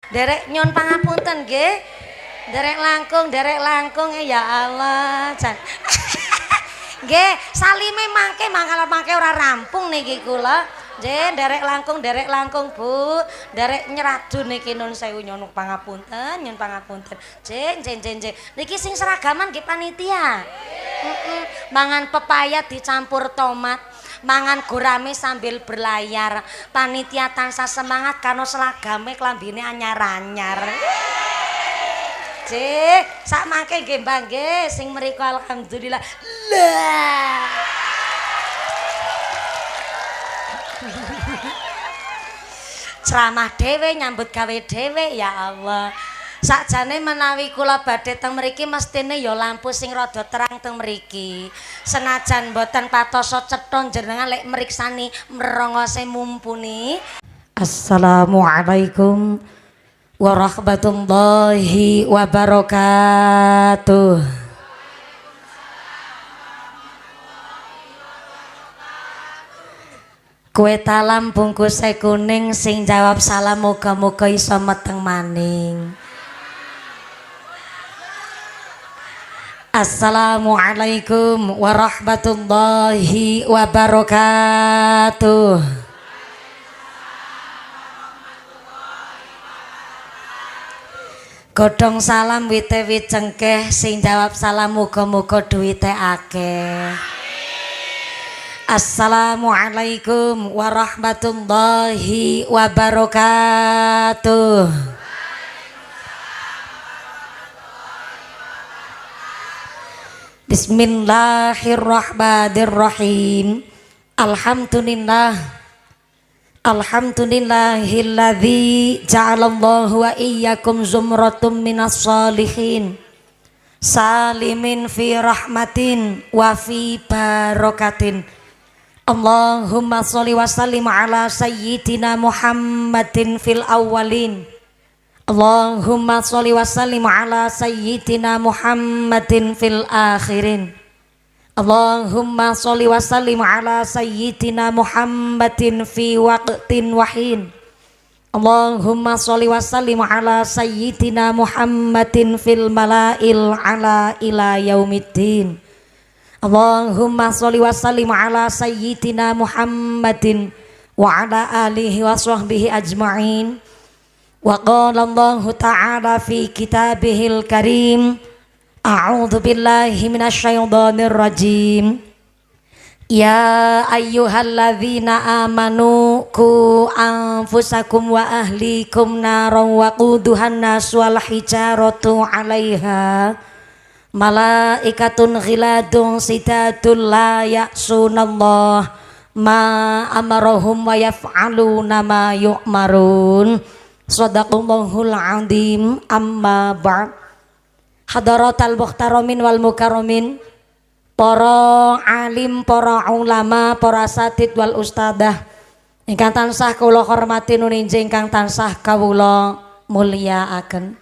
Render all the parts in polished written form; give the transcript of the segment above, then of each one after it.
Derek nyon pangapunten nggih. Derek langkung ya Allah. Jan. Nggih, salime mangke ora rampung niki kula. Nggih, derek langkung Bu. Derek nyeradu niki nun sewu nyon pangapunten, nyon pangapunten. Nggih. Niki sing seragaman nggih panitia. Mangan pepaya dicampur tomat. Mangan gurame sambil berlayar. Panitia tansah semangat karena selagame klambine anyar-anyar. Sak mangke nggih Mbah nggih sing mriku alhamdulillah. Lah. Ceramah dhewe nyambut gawe dhewe ya Allah. Sakjane menawi kula badhe teng mriki mestine ya lampu sing rada terang teng mriki. Senajan boten patoso cetha jenengan lek mriksani merongose mumpuni. Assalamualaikum warahmatullahi wabarakatuh. Kue talam bungkus kuning sing jawab salam muga-muga iso meteng maning. Assalamualaikum warahmatullahi wabarakatuh. Godhong salam wite wit cengkeh sing jawab salam muga-muga duwite akeh. Assalamualaikum warahmatullahi wabarakatuh. Bismillahirrahmanirrahim. Alhamdulillahilladzi ja'alallahu wa iyyakum zumratum minas shalihin salimin fi rahmatin wa fi barakatin. Allahumma sholli wa sallim ala sayyidina Muhammadin fil awwalin. Allahumma sholli wa sallim ala sayyidina Muhammadin fil akhirin. Allahumma sholli wa sallim ala sayyidina Muhammadin fi waqtin wahin. Allahumma sholli wa sallim ala sayyidina Muhammadin fil mala'il ala ila yaumiddin. Allahumma sholli wa sallim ala sayyidina Muhammadin wa ala alihi wa sahbihi ajma'in. Wa qala Allah ta'ala fi kitabihil karim. A'udzu billahi minasy syaithanir rajim. Ya ayyuhalladzina amanu qu anfusakum wa ahlikum naran wa quduhan nas wal hijaratu 'alaiha malaikatun ghiladun sidatul la ya'sunallah ma amarahum wa yaf'aluna ma yu'marun. Shadaqallahul azim. Amma ba'd. Hadaratal muhtaramin wal mukarramin, para alim, para ulama, para asatid wal ustadzah ingkang tansah kula hormati nuninjing ingkang tansah kawula mulyakaken.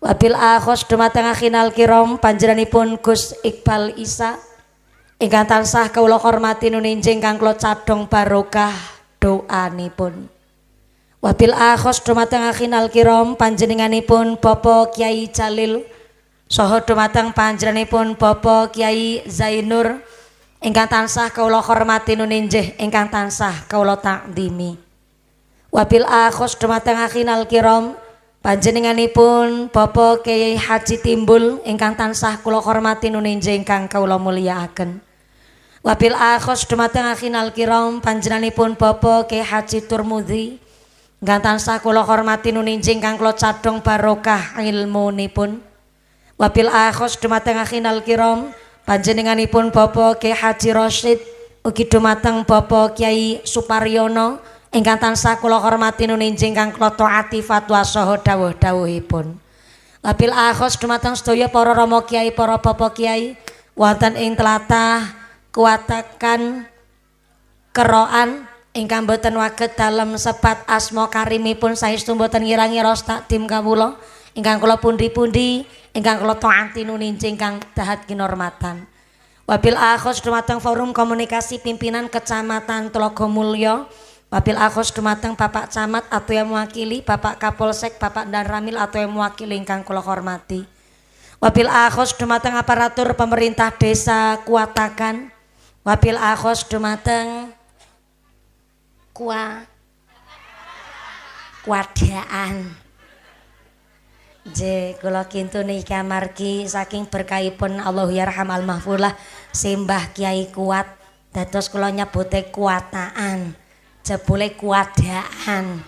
Wabil akhos dumateng akhinal kiram panjenenganipun Gus Iqbal Isa ingkang tansah kawula hormati nuninjing ingkang kula cadhong barokah doanipun. Wabil akhos dumateng akhinal kiram panjenenganipun Bapak Kiai Jalil saha dumateng panjenenganipun Bapak Kiai Zainur ingkang tansah kawula hormati nuninjih ingkang tansah kawula takdimi. Wabil akhos dumateng akhinal kiram panjenenganipun Bapak Kiai Haji Timbul ingkang tansah kula hormati nuninjih ingkang kawula mulyakaken. Wabil akhos dumateng akhinal kiram panjenenganipun Bapak Kiai Haji Turmudi ingkang tansah kula hormati nuninjih ingkang kula cadhong barokah ilmunipun. Wabil akhos dumateng akhinal kiram panjenenganipun Bapak Kiai Haji Rasyid ugi dumateng Bapak Kiai Suparyono ingkang tansah kula hormati nuninjing ingkang kula taati fatwa saha dawuh-dawuhipun. Wabil akhos dumateng sedaya para rama kiai, para bapak kiai wonten ing tlatah Kuatakan Keroan ingkang boten waget dalem sebat asma karimipun saestu boten ngira-ngira takdim kawula ingkang kula pundi-pundi ingkang kula taati nuninjing ingkang dahat kinormatan. Wabil akhos dumateng forum komunikasi pimpinan Kecamatan Tlogomulyo Wabil akhos dumateng Bapak Camat atau yang mewakili, Bapak Kapolsek, Bapak Dan Ramil atau yang mewakili ingkang kula hormati. Wabil akhos dumateng aparatur pemerintah desa Kuatakan. Wabil akhos dumateng kuadaan. Kula kintu niki amargi saking berkahipun Allahu yarham al mahfulah Simbah Kiai Kuat dados kula nyebute kuataan. Jebule kuadaan.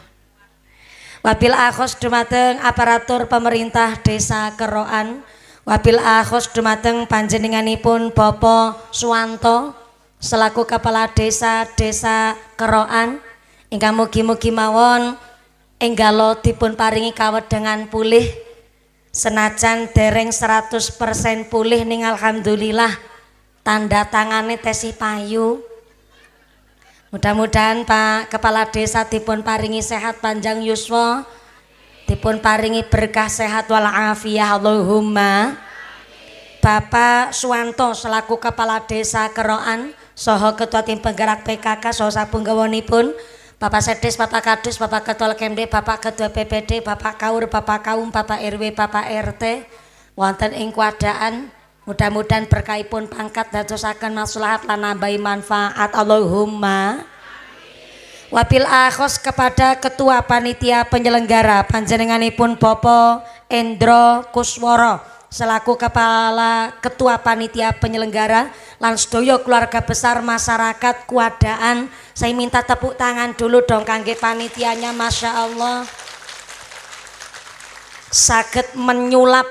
Wabil akhos dumateng aparatur pemerintah desa Keroan. Wabil akhos dumateng panjenenganipun Bapak Suwanto selaku kepala desa Keroan ingkang mugi-mugi mawon enggalo dipun paringi kawedengan pulih senajan dereng 100% pulih ning alhamdulillah tanda tangane tesih payu. Mudah-mudahan Pak Kepala Desa dipun paringi sehat panjang yuswa, dipun paringi berkah sehat wal afiyah Allahumma. Bapak Suwanto selaku Kepala Desa Keroan saha Ketua Tim Penggerak PKK saha sapunggawanipun Bapak Sedes, Bapak Kadus, Bapak Ketua Kemde, Bapak Ketua PPD, Bapak Kaur, Bapak Kaum, Bapak RW, Bapak RT wonten ing kuadaan. Mudah-mudahan berkahipun pangkat dadosaken maslahat lan nambahi manfaat Allahumma. Wabil akhos kepada Ketua Panitia Penyelenggara panjenenganipun Bapak Endro Kusworo selaku Kepala Ketua Panitia Penyelenggara lan sedaya keluarga besar masyarakat kuadaan. Saya minta tepuk tangan dulu dong kangge panitianya, Masya Allah saged menyulap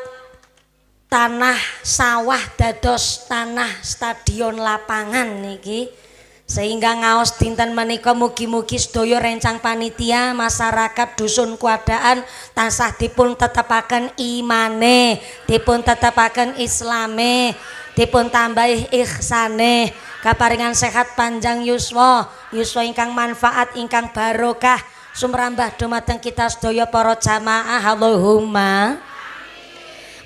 tanah sawah dados tanah stadion lapangan niki sehingga ngaos dinten menika mugi-mugi sedaya rencang panitia masyarakat dusun kuadaan tansah dipun tetepaken imane, dipun tetepaken islame, dipun tambahi ihsane, kaparingan sehat panjang yuswa ingkang manfaat ingkang barokah sumrambah dumateng kita sedaya para jamaah Allahumma.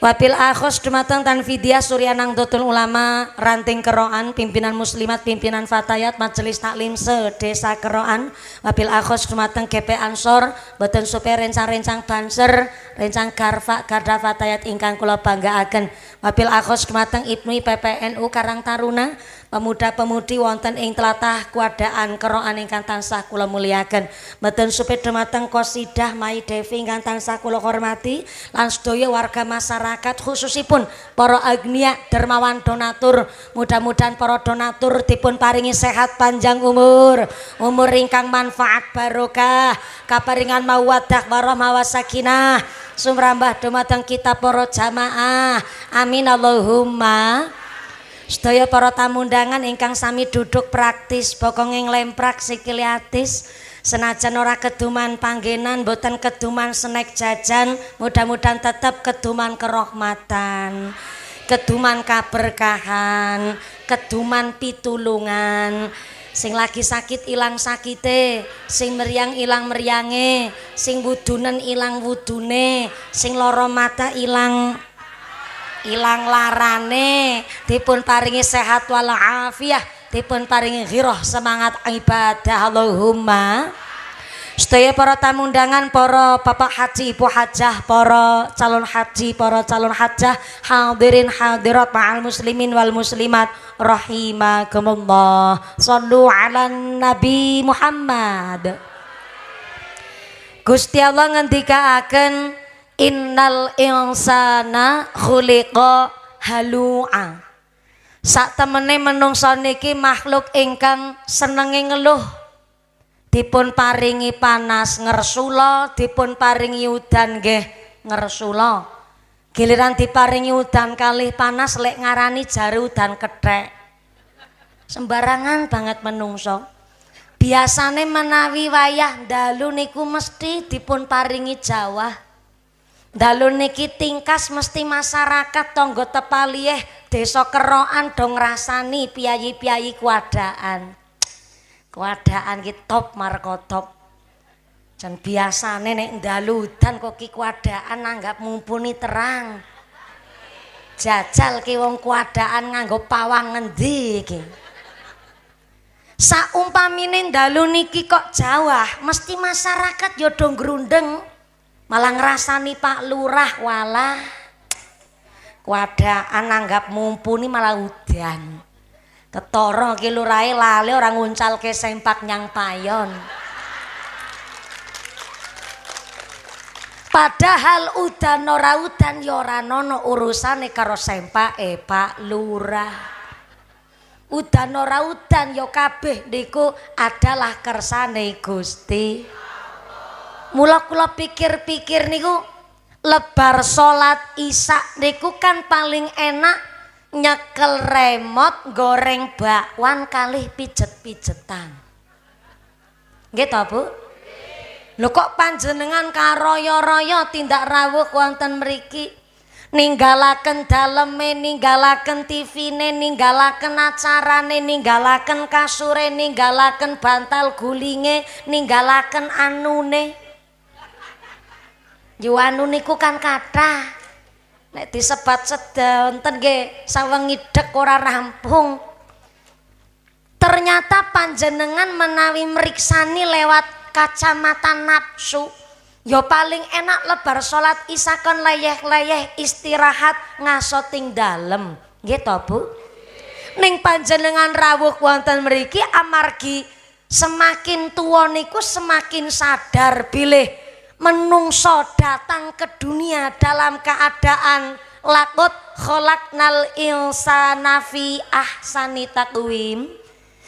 Wabil akhos dumateng Tanfidiyah Surya Nangdotul Ulama Ranting Keroan, pimpinan muslimat, pimpinan fatayat, majelis taklim se-desa Keroan. Wabil akhos dumateng GP Ansor, boten supe rencang-rencang banser, rencang garfa garda fatayat ingkang kula banggaaken. Wabil akhos dumateng Ibnu PPNU Karang Taruna, pemuda-pemudi wonten ing tlatah kuadaan Keroan ingkang tansah kula muliaken. Boten supe dumateng Qosidah Mai Devi ingkang tansah kula hormati lan sedaya warga masyarakat khususipun para agnia dermawan donatur. Mudah-mudahan para donatur dipun paringi sehat panjang umur ingkang manfaat barokah, kaparingan mawaddah warahmah wasakinah sumrambah dumateng kita para jamaah amin Allahumma. Sedaya para tamu undangan ingkang sami duduk praktis bokong ing lemprak sikil atis senajan ora keduman panggenan boten keduman snack jajan, mudah-mudahan tetap keduman kerahmatan, keduman kaberkahan, keduman pitulungan. Sing lagi sakit ilang sakite, sing meriang ilang meriange, sing wudunen ilang wudune, sing lara mata ilang larane, dipun paringi sehat wal afiyah, dipun paringi ghirah semangat ibadah Allahumma. Sedaya para tamu undangan, para bapak haji, ibu hajah, para calon haji, para calon hajah, hadirin hadirat ma'al muslimin wal muslimat rahimakumullah. Shallu ala Nabi Muhammad. Gusti Allah ngendikaaken innal insana khuliqa halu'a. Sak temene menungsa niki makhluk ingkang senenge ngeluh. Dipun paringi panas ngersula, dipun paringi udan nggih ngersula. Giliran diparingi udan kalih panas lek ngarani jare udan kethek. Sembarangan banget menungso. Biasane menawi wayah dalu niku mesti dipun paringi jawah. Dalu niki tingkas mesti masyarakat tangga tepaliyeh desa Keroan dong rasani piyayi-piyayi kuadaan. Kuadaan ki top marko top. Jan biasane nek dalu udan kok ki kuadaan nanggap mumpuni terang. Jajal ki wong kuadaan nganggo pawang ngendi iki. Saumpamine dalu niki kok jawah, mesti masyarakat yo do grundeng. Malah ngrasani Pak Lurah walah. Wadaan anggap mumpuni malah udan. Ketara ki lurahe lali ora nguncalke sempak nyang payon. Padahal udan ora udan ya ora ana urusane karo sempake Pak Lurah. Udan ora udan ya kabeh niku adalah kersane Gusti Allah. Mula kula pikir-pikir niku lebar salat Isya niku kan paling enak nyekel remote goreng bakwan kalih pijet-pijetan. Nggih to, Bu? Lho kok panjenengan karoyo-royo tindak rawuh wonten mriki ninggalaken daleme, ninggalaken TV-ne, ninggalaken acarane, ninggalaken kasure, ninggalaken bantal gulinge, ninggalaken anune. Yo anu niku kan kathah. Nek disebat sedanten nggih sawengi dek ora rampung. Ternyata panjenengan menawi meriksani lewat kacamata nafsu ya paling enak lebar salat Isya kon leyeh-leyeh istirahat ngaso ting dalem nggih to Bu. Ning panjenengan rawuh wonten mriki amargi semakin tuwa niku semakin sadar bilih menungso datang ke dunia dalam keadaan laqad khalaqnal insana fi ahsani taqwim.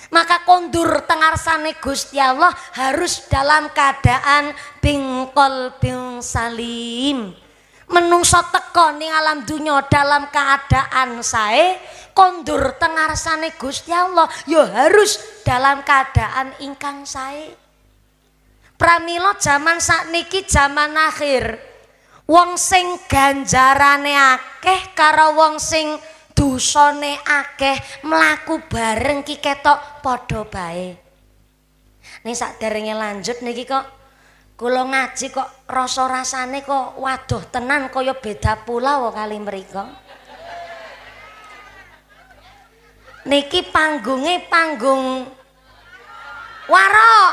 Maka kondur tengarsane Gusti Allah harus dalam keadaan bingkol bing salim. Menungso teko ning alam dunya dalam keadaan sae, kondur tengarsane Gusti Allah ya harus dalam keadaan ingkang sae. Pramila jaman sakniki jaman akhir. Wong sing ganjarane akeh karo wong sing dosane akeh mlaku bareng ki ketok padha bae. Ning sakderenge lanjut niki kok kula ngaji kok rasa-rasane kok waduh tenan kaya beda pulau kali mriko. Niki panggunge panggung warok.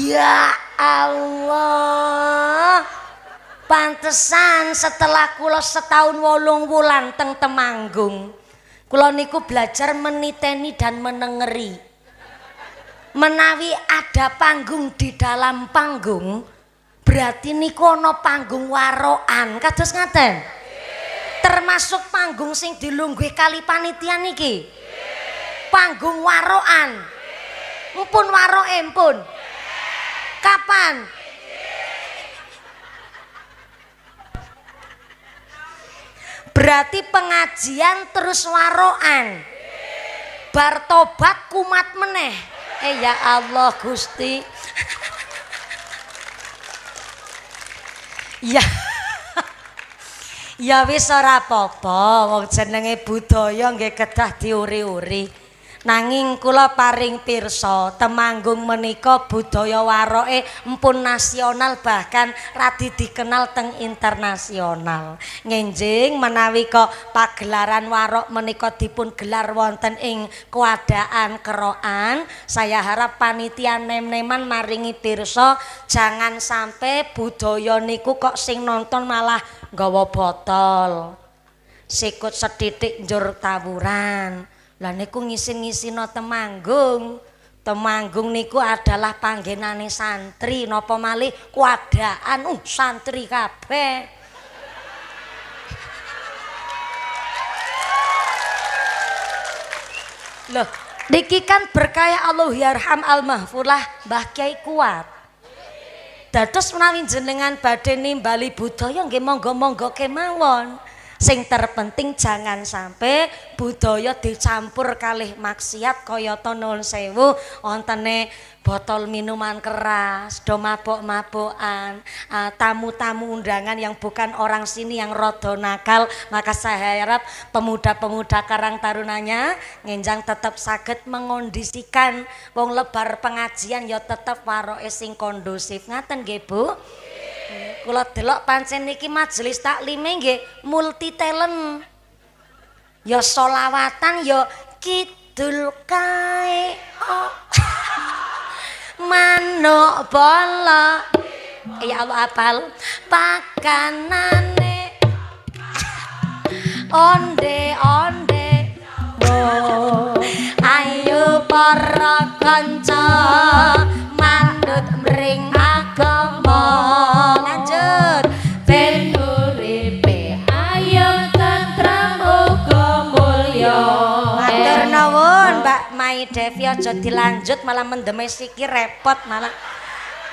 Ya Allah. Pantesan setelah kula setahun 8 wulan teng Temanggung, kula niku belajar meniteni dan menengeri. Menawi ada panggung di dalam panggung, berarti niku ana panggung warokan, kados ngaten. Termasuk panggung sing dilungguh kali panitia niki. Panggung warokan. Mumpun waroke empun. Kapan? Berarti pengajian terus warokan. Bar tobat kumat meneh. Ya Allah Gusti. Ya. Ya wis ora apa-apa, wong jenenge budaya nggih kedah diuri-uri. Nanging kula paring pirsa Temanggung menika budaya waroke empun nasional bahkan radi dikenal teng internasional. Ngenjing menawi kok pagelaran warok menika dipun gelar wonten ing keadaan kerokan, saya harap panitia nem-neman maringi pirsa jangan sampai budaya niku kok sing nonton malah nggawa botol. Sikut seditik njur tawuran. Lah niku ngisin-ngisino Temanggung. Temanggung niku adalah panggenane santri napa malih kuadaan santri kabeh. Loh, niki kan berkaya Allah yarham al-mahfulah Mbah Kyai Kuat. Dados menawi jenengan badhe nimbali budaya nggih monggo-monggo kemawon. Sing terpenting jangan sampai budaya dicampur kalih maksiat kayata nuwun sewu wontene botol minuman keras, do mabok-mabokan, tamu-tamu undangan yang bukan orang sini yang rada nakal. Maka saya harap pemuda-pemuda Karang Tarunanya ngenjang tetap saged mengondisikan wong lebar pengajian ya tetep waroke sing kondusif. Ngaten nggih, Bu? Kula delok pancen niki majelis taklime nggih multi talent. Ya solawatan ya kita kidul kae oh. Manuk bala ya Allah apal pakanane onde-onde oh. Ayo para kanca manut mring agama lanjut ben uripe ayo tentrem uga mulya matur nuwun Mbak Mai Devi aja dilanjut malah mendeme siki repot malah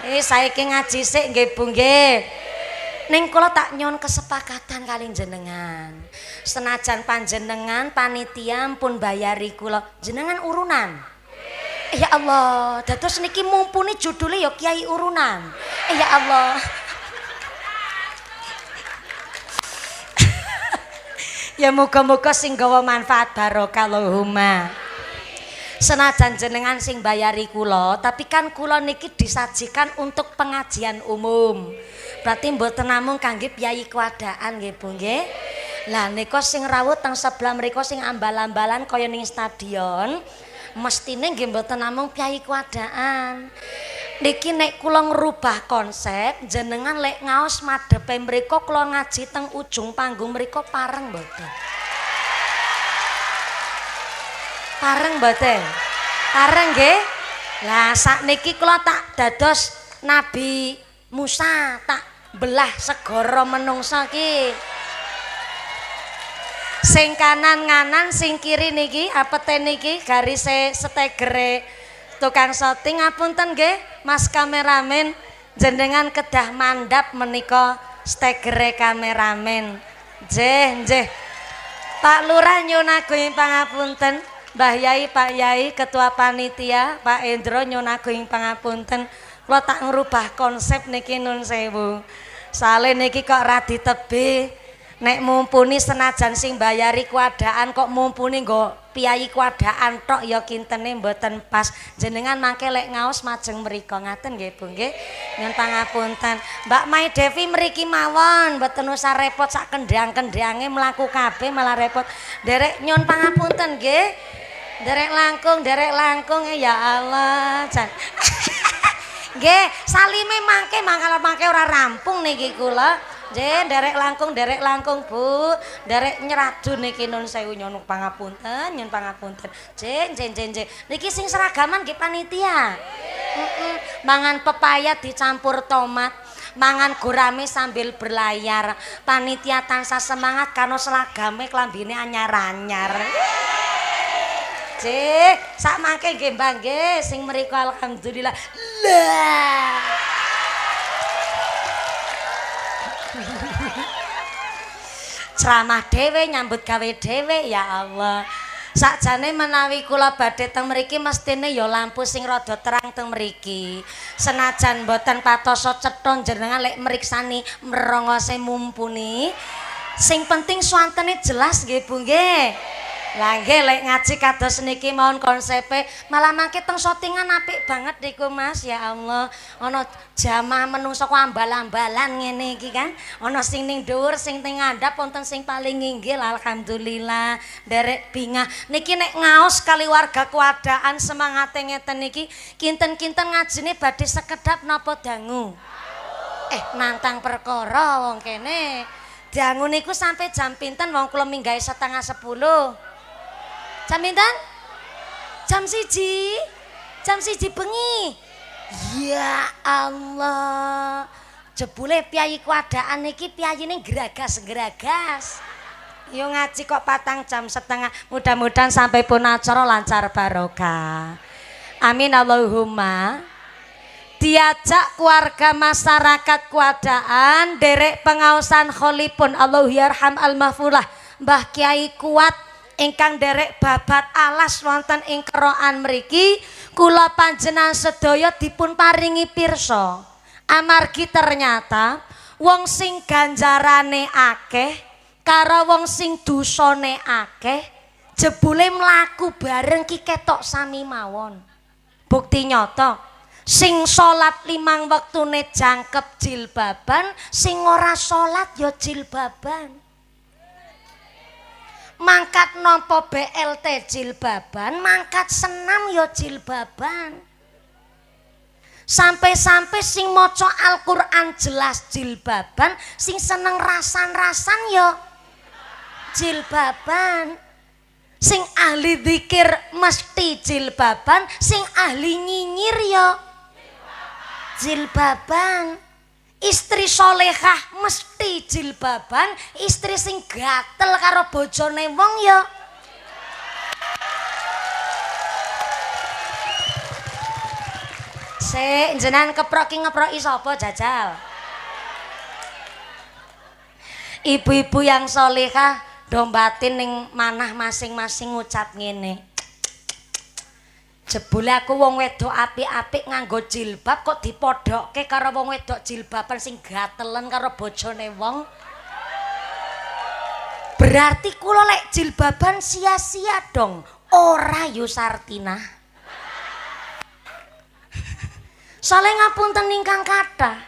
saiki ngaji sik nggih Bu nggih ning kula tak nyon kesepakatan kali jenengan senajan panjenengan panitia pun bayari kula jenengan urunan ya Allah dados niki mumpuni judule ya Kiai Urunan ya Allah ya muga-muga sing gawa manfaat barokah Allahumma senajan jenengan sing bayari kula tapi kan kula niki disajikan untuk pengajian umum berarti mboten namung kangge piyai kewadaan nggih Bu nggih lah nika sing rawuh teng sebelah mriku sing ambal-ambalan kaya ning stadion mestine nggih mboten namung piyai kewadaan niki nek kula ngrubah konsep jenengan lek ngaos madhepe mriku kula ngaji teng ujung panggung mriku pareng mboten pareng mboten pareng nggih lah sakniki kula tak dados Nabi Musa tak belah segara menungsa ki sing kanan nganan sing kiri niki apete niki garise stegere tukang syuting ngapunten nggih Mas kameramen jenengan kedah mandap menika stegere kameramen nggih Pak Lurah nyuwun agung pangapunten Mbah Yai Pak Yai ketua panitia Pak Endro nyuwun agung pangapunten kula tak ngrubah konsep niki nun sewu sale niki kok ra ditebe nek mumpuni senajan sing bayari keadaan kok mumpuni nggo piyai keadaan tok ya kintene mboten pas jenengan mangke lek ngaos majeng mriku ngaten nggih Bu nggih nyuwun pangapunten Mbak Mai Devi mriki mawon mboten usah repot sak kendhang-kendhange mlaku kabeh malah repot derek nyuwun pangapunten nggih derek langkung ya Allah jan nggih salime mangke ora rampung niki kula nggih derek langkung Bu derek nyeradu niki nun sewu nyuwun pangapunten nggih niki sing seragaman nggih panitia mangan pepaya dicampur tomat mangan gurame sambil berlayar panitia tansah semangat karena selagame klambine anyar-anyar sak mangke nggih Mbah nggih sing mriku alhamdulillah lah ceramah dhewe nyambut gawe dhewe ya Allah sakjane menawi kula badhe teng mriki mestine ya lampu sing rada terang teng mriki senajan mboten patoso cetha jenengan lek mriksani merongose mumpuni sing penting swantene jelas nggih Bu nggih lah nggih lek ngaji kados niki mawon konsepe malah mangke teng syutingan apik banget niku Mas ya Allah ana jamaah menungso kok ambal-ambalan ngene iki kan ana sing ning dhuwur sing teng ngandhap wonten sing paling inggil alhamdulillah derek bingah niki nek ngaos kali warga kewadaan semangate ngeten niki kinten-kinten ngajine badhe sekedap napa dangu nantang perkara wong kene dangu niku sampai jam pinten wong kula minggahe 9:30 jam pinten? Jam 1 bengi. Ya Allah. Jebule piyai kewadaan niki piyayine geragas-geragas. Yo ngaji kok 4,5 jam. Mudah-mudahan sampai pun acara lancar barokah. Amin Allahumma. Diajak keluarga masyarakat kewadaan derek pengaosan kholipun Allahu yarham al-mahfulah Mbah Kiai Kuat ingkang derek babat alas wonten ing kerokan mriki kula panjenengan sedaya dipun paringi pirsa amargi ternyata wong sing ganjarane akeh karo wong sing dosane akeh jebule mlaku bareng ki ketok sami mawon bukti nyata sing salat 5 wektune jangkep jilbaban sing ora salat ya jilbaban mangkat nampa BLT jilbaban, mangkat senam yo jilbaban. Sampai-sampai sing maca Al-Qur'an jelas jilbaban, sing seneng rasan-rasan yo jilbaban. Sing ahli zikir mesti jilbaban, sing ahli nyinyir yo jilbaban. Istri solehah mesti jilbaban, istri sing gatel karo bojone wong yo jenengan ngeproki sapa jajal? Ibu-ibu yang solehah dombatin ning manah masing-masing ngucap ngene. Jebule aku wong wedok apik-apik nganggo jilbab kok dipodhokke karo wong wedok jilbaban sing gatelen karo bojone wong. Berarti kula lek jilbaban sia-sia dong. Ora yo Sartina. Saleh ngapunten ingkang kathah.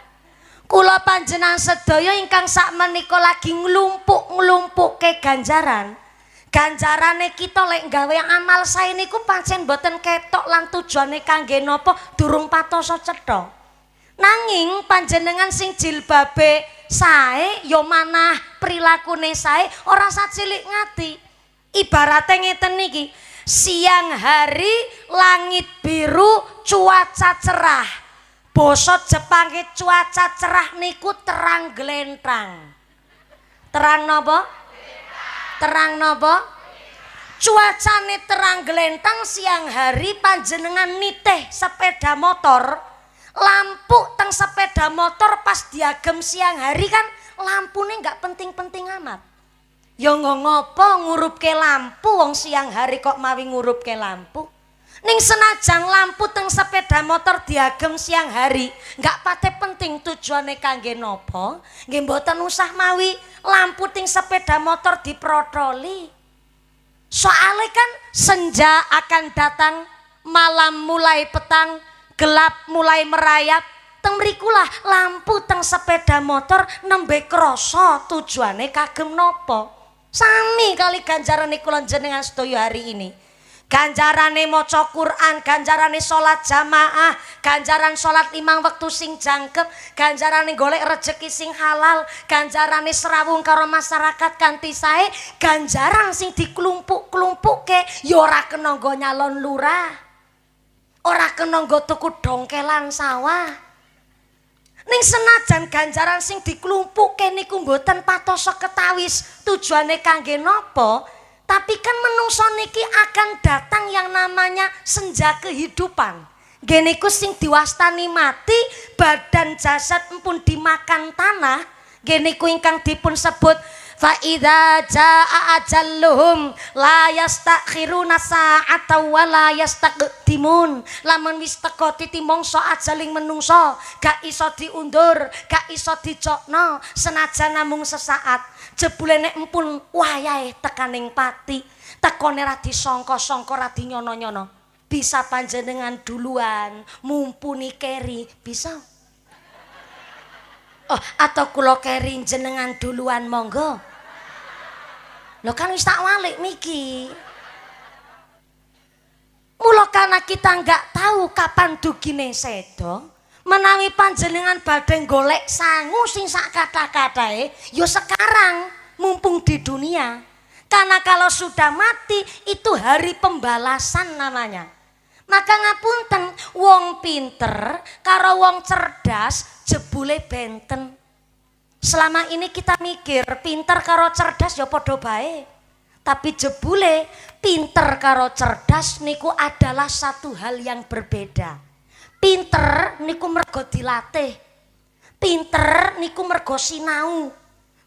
Kula panjenengan sedaya ingkang sakmenika lagi nglumpuk-nglumpukke ganjaran. Ganjarane kita lek gawe amal sae niku pancen boten ketok lan tujuane kangge napa durung patosa cetha. Nanging panjenengan sing jilbabe sae ya manah prilakune sae ora sacilik ngati. Ibarate ngeten niki, siang hari langit biru cuaca cerah. Basa Jepange cuaca cerah niku terang glentang. Terang napa? Terang napa? Cuacane terang glentang siang hari panjenengan nitih sepeda motor, lampu teng sepeda motor pas diagem siang hari kan lampune nggak penting-penting amat. Ya ngopo ngurupke lampu wong siang hari kok mawi ngurupke lampu. Ning senajan lampu teng sepeda motor diagem siang hari, nggak pate penting tujuane kangge nopo, nggih mboten usah mawi lampu teng sepeda motor diprotoli. Soale kan senja akan datang, malam mulai petang, gelap mulai merayap. Teng mrikulah lampu teng sepeda motor nembe krasa tujuane kagem nopo. Sami kali ganjarane kula jenengan sedaya hari ini. Ganjarane maca Quran, ganjarane salat jamaah, ganjaran salat 5 wektu sing jangkep, ganjarane golek rejeki sing halal, ganjarane serawung karo masyarakat kanthi sae, ganjaran sing diklumpuk-klumpukke ya ora kena nggo nyalon lurah. Ora kena nggo tuku dongkelan sawah. Ning senajan ganjaran sing diklumpukke niku mboten patosa ketawis tujuane kangge napa? Tapi kan menungso niki akan datang yang namanya senja kehidupan. Geniku sing diwastani mati, badan jasad pun dimakan tanah. Geniku ingkang dipun sebut fa idza jaa ajalluhum la yastakhiruna sa'atan wa la yastaqdimun. Lamun wis teka titi mangsa ajaling menungso, gak iso diundur, gak iso dicokno, senajan namung sesaat. Jebule nek empun wayahe tekaning pati, tekone ra disangka-sangka ra dinyono-nyono. Bisa panjenengan duluan, mumpuni keri, bisa. Oh, atau kula keri jenengan duluan monggo. Lho kan wis tak walik miki. Mula karena kita nggak tahu kapan dugine sedo, menawi panjenengan badhe golek sangu sing sak kata-katae, yo sekarang mumpung di dunia. Karena kalau sudah mati itu hari pembalasan namanya. Maka ngapunten, wong pinter karo wong cerdas jebule benten. Selama ini kita mikir pinter karo cerdas ya padha bae. Tapi jebule pinter karo cerdas niku adalah satu hal yang berbeda. Pinter niku mergo dilatih. Pinter niku mergo sinau.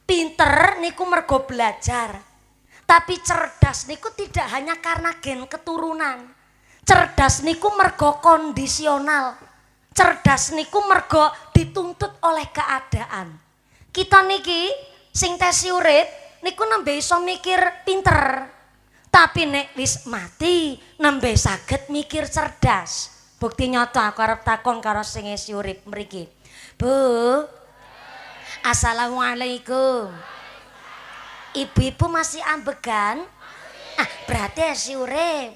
Pinter niku mergo belajar. Tapi cerdas niku tidak hanya karena gen keturunan. Cerdas niku mergo kondisional. Cerdas niku mergo dituntut oleh keadaan. Kita niki sing tesi urip niku nembe iso mikir pinter. Tapi nek wis mati nembe saged mikir cerdas. Bukti nyata aku arep takon karo sing isi urip mriki. Bu. Assalamualaikum. Ibu-ibu masih ambegan? Berarti si urip.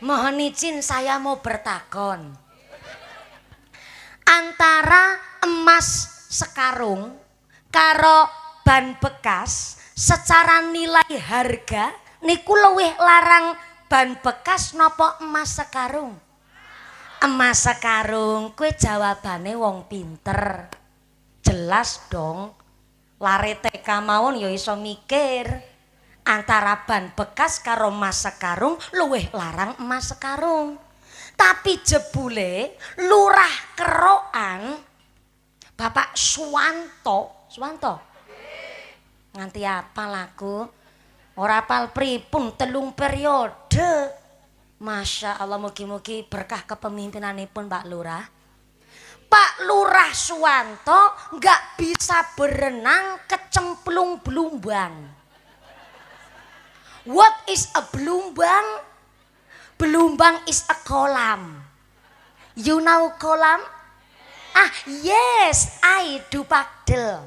Mohon izin saya mau bertakon. Antara emas sekarung karo ban bekas secara nilai harga niku luwih larang ban bekas napa emas sekarung? Emas sekarung. Kowe jawabane wong pinter. Jelas dong. Lare TK mawon ya iso mikir. Antara ban bekas karo emas sekarung luwih larang emas sekarung. Tapi jebule Lurah Kerokan Bapak Suwanto nganti apa laku ora apal pripun 3 periode. Masya Allah, mugi-mugi berkah kepemimpinanipun Pak Lurah. Pak Lurah Suwanto nggak bisa berenang kecemplung belumbang. What is a belumbang? Belumbang is a kolam. You know kolam? Yes, I do Pakdel.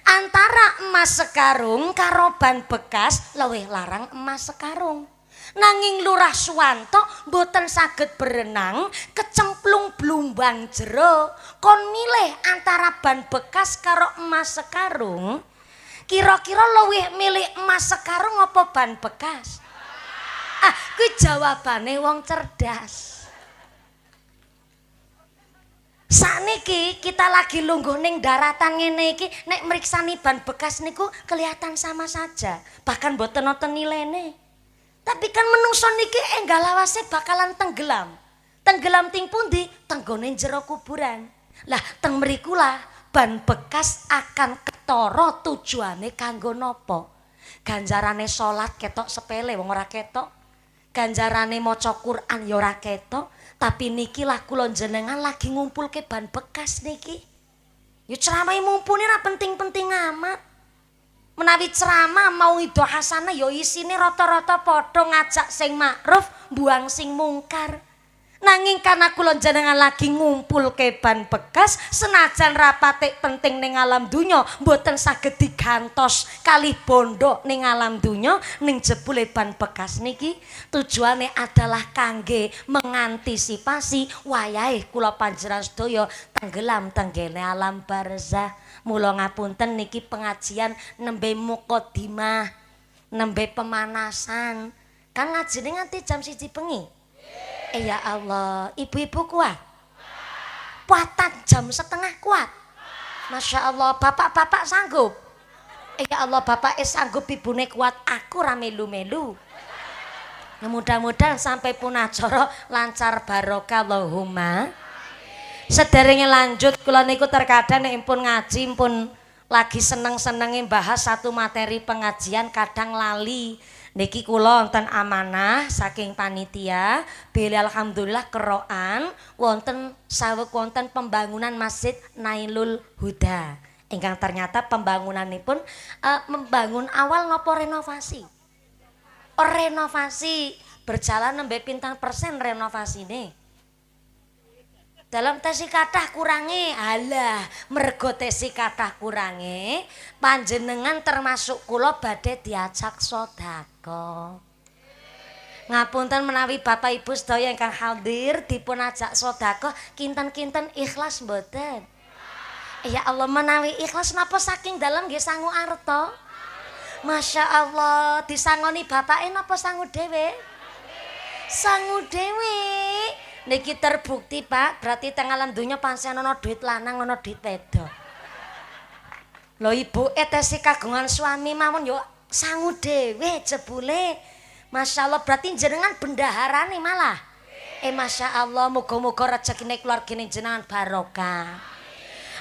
Antara emas sekarung karo ban bekas luwih larang emas sekarung. Nanging Lurah Suwanto mboten saged berenang kecemplung blumbang jero. Kon milih antara ban bekas karo emas sekarung. Kira-kira luwih milih emas sekarung apa ban bekas? Kuwi jawabane wong cerdas. Sakniki kita lagi lungguh ning daratan ngene iki, nek mriksani ban bekas niku kelihatan sama saja, bahkan mboten nonton nilene. Tapi kan menungso niki enggal lawase bakalan tenggelam. Tenggelam ting pundi? Tenggone jero kuburan. Lah teng mriku lah ban bekas akan ketara tujuane kanggo napa? Ganjarane salat ketok sepele wong ora ketok. Ganjarane maca Quran ya ora ketok. Tapi niki lah kula jenengan lagi ngumpulke ban bekas niki. Ya ceramah mumpuni ra penting-penting amat. Menawi ceramah mau ido hasanah ya isine rata-rata padha ngajak sing makruf, buang sing mungkar. Nanging karena kula jenengan lagi ngumpulke ban bekas, senajan rapate penting ning alam dunya, mboten saged digantos kalih bondo ning alam dunya, ning jebule ban bekas niki tujuane adalah kangge mengantisipasi wayahe kula panjenengan sedaya tenggelam tenggene alam barzah. Mula ngapunten niki pengajian nembe mukadimah, nembe pemanasan. Kan ngajine nganti jam 1 bengi. Ya Allah, ibu-ibu kuat? Puatan jam setengah kuat? Masya Allah, bapak-bapak sanggup? Ya Allah, bapak sanggup, ibune kuat, aku ra melu-melu. Mudah-mudahan sampai pun acara lancar barokah Allahumma. Sederenge lanjut kula niku terkadang nek pun ngaji pun lagi seneng-senenge bahas satu materi pengajian kadang lali. Niki kula wonten amanah saking panitia, beli alhamdulillah kerokan wonten saweg wonten pembangunan Masjid Nailul Huda. Ingkang ternyata pembangunanipun membangun awal nopo renovasi. Renovasi berjalan nembe pinten persen renovasine. Dalam tesi kathah kurange, alah mergo tesi kathah kurange panjenengan termasuk kula badhe diajak sedekah. Ngapunten menawi Bapak Ibu sedaya ingkang hadir dipun ajak sedekah kinten-kinten ikhlas mboten? Ya Allah, menawi ikhlas napa saking dalam nggih sangu arta? Masya Allah, disangoni bapake napa sangu dhewe? Sangu dhewe. Niki terbukti Pak, berarti teng alam dunya pancen ana duit lanang ana duit wedok. Lho ibu tesi kagungan suami mawon yo sangu dhewe jebule. Masya Allah, berarti jenengan bendaharane malah. Masya Allah, muga-muga rezekine keluargane jenengan barokah.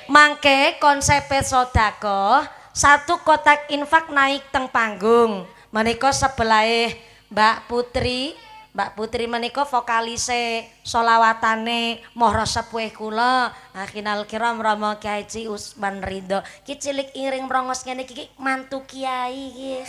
Mangke konsep sedekah, 1 kotak infak naik teng panggung. Menika sebelahe Mbak Putri menika vokalise solawatane Mohro Sepuh kula Akhinal Kiram Rama Kyai Haji Usman Ridho. Ki cilik iring mrongos ngene iki mantu kiai iki.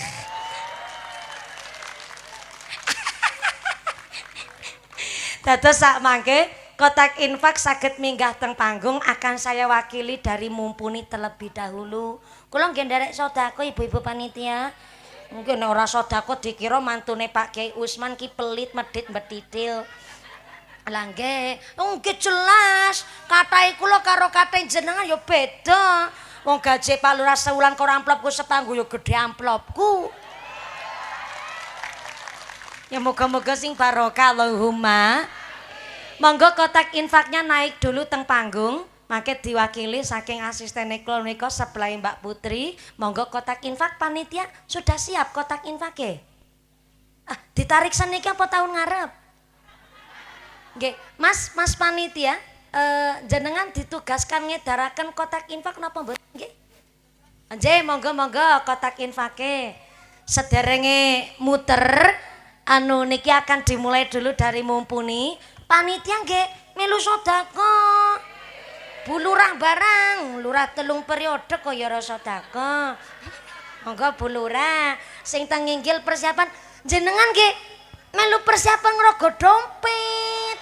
Dados sak mangke kotak infak saged minggah teng panggung akan saya wakili dari Mumpuni terlebih dahulu. Kula nggih nderek sedekah ibu-ibu panitia. Mungkin ora sedekah dikira mantune Pak Kiai Usman ki pelit medhit mbetitil. Lah nggih, nggih jelas. Katahe kula karo kate jenengan ya beda. Wong gaji Pak Lurah sewulan karo amplopku setanggu ya gedhe amplopku. Ya moga-moga sing barokah Allahumma. Monggo kotak infaknya naik dulu teng panggung. Mangke diwakili saking asisten kula menika sebelah Mbak Putri. Monggo kotak infak panitia sudah siap kotak infake. Ditarik seniki apa tahun ngarep? Nggih, Mas panitia jenengan ditugaskan ngedaraken kotak infak napa mboten nggih? Nggih, monggo kotak infake. Sederenge muter niki akan dimulai dulu dari Mumpuni. Panitia nggih melu sedekah. Bu Lurah barang, Lurah 3 periode kok ya ora sedekah. Monggo Bu Lurah sing teng inggil persiapan jenengan nggih melu persiapan ngrogo dompet.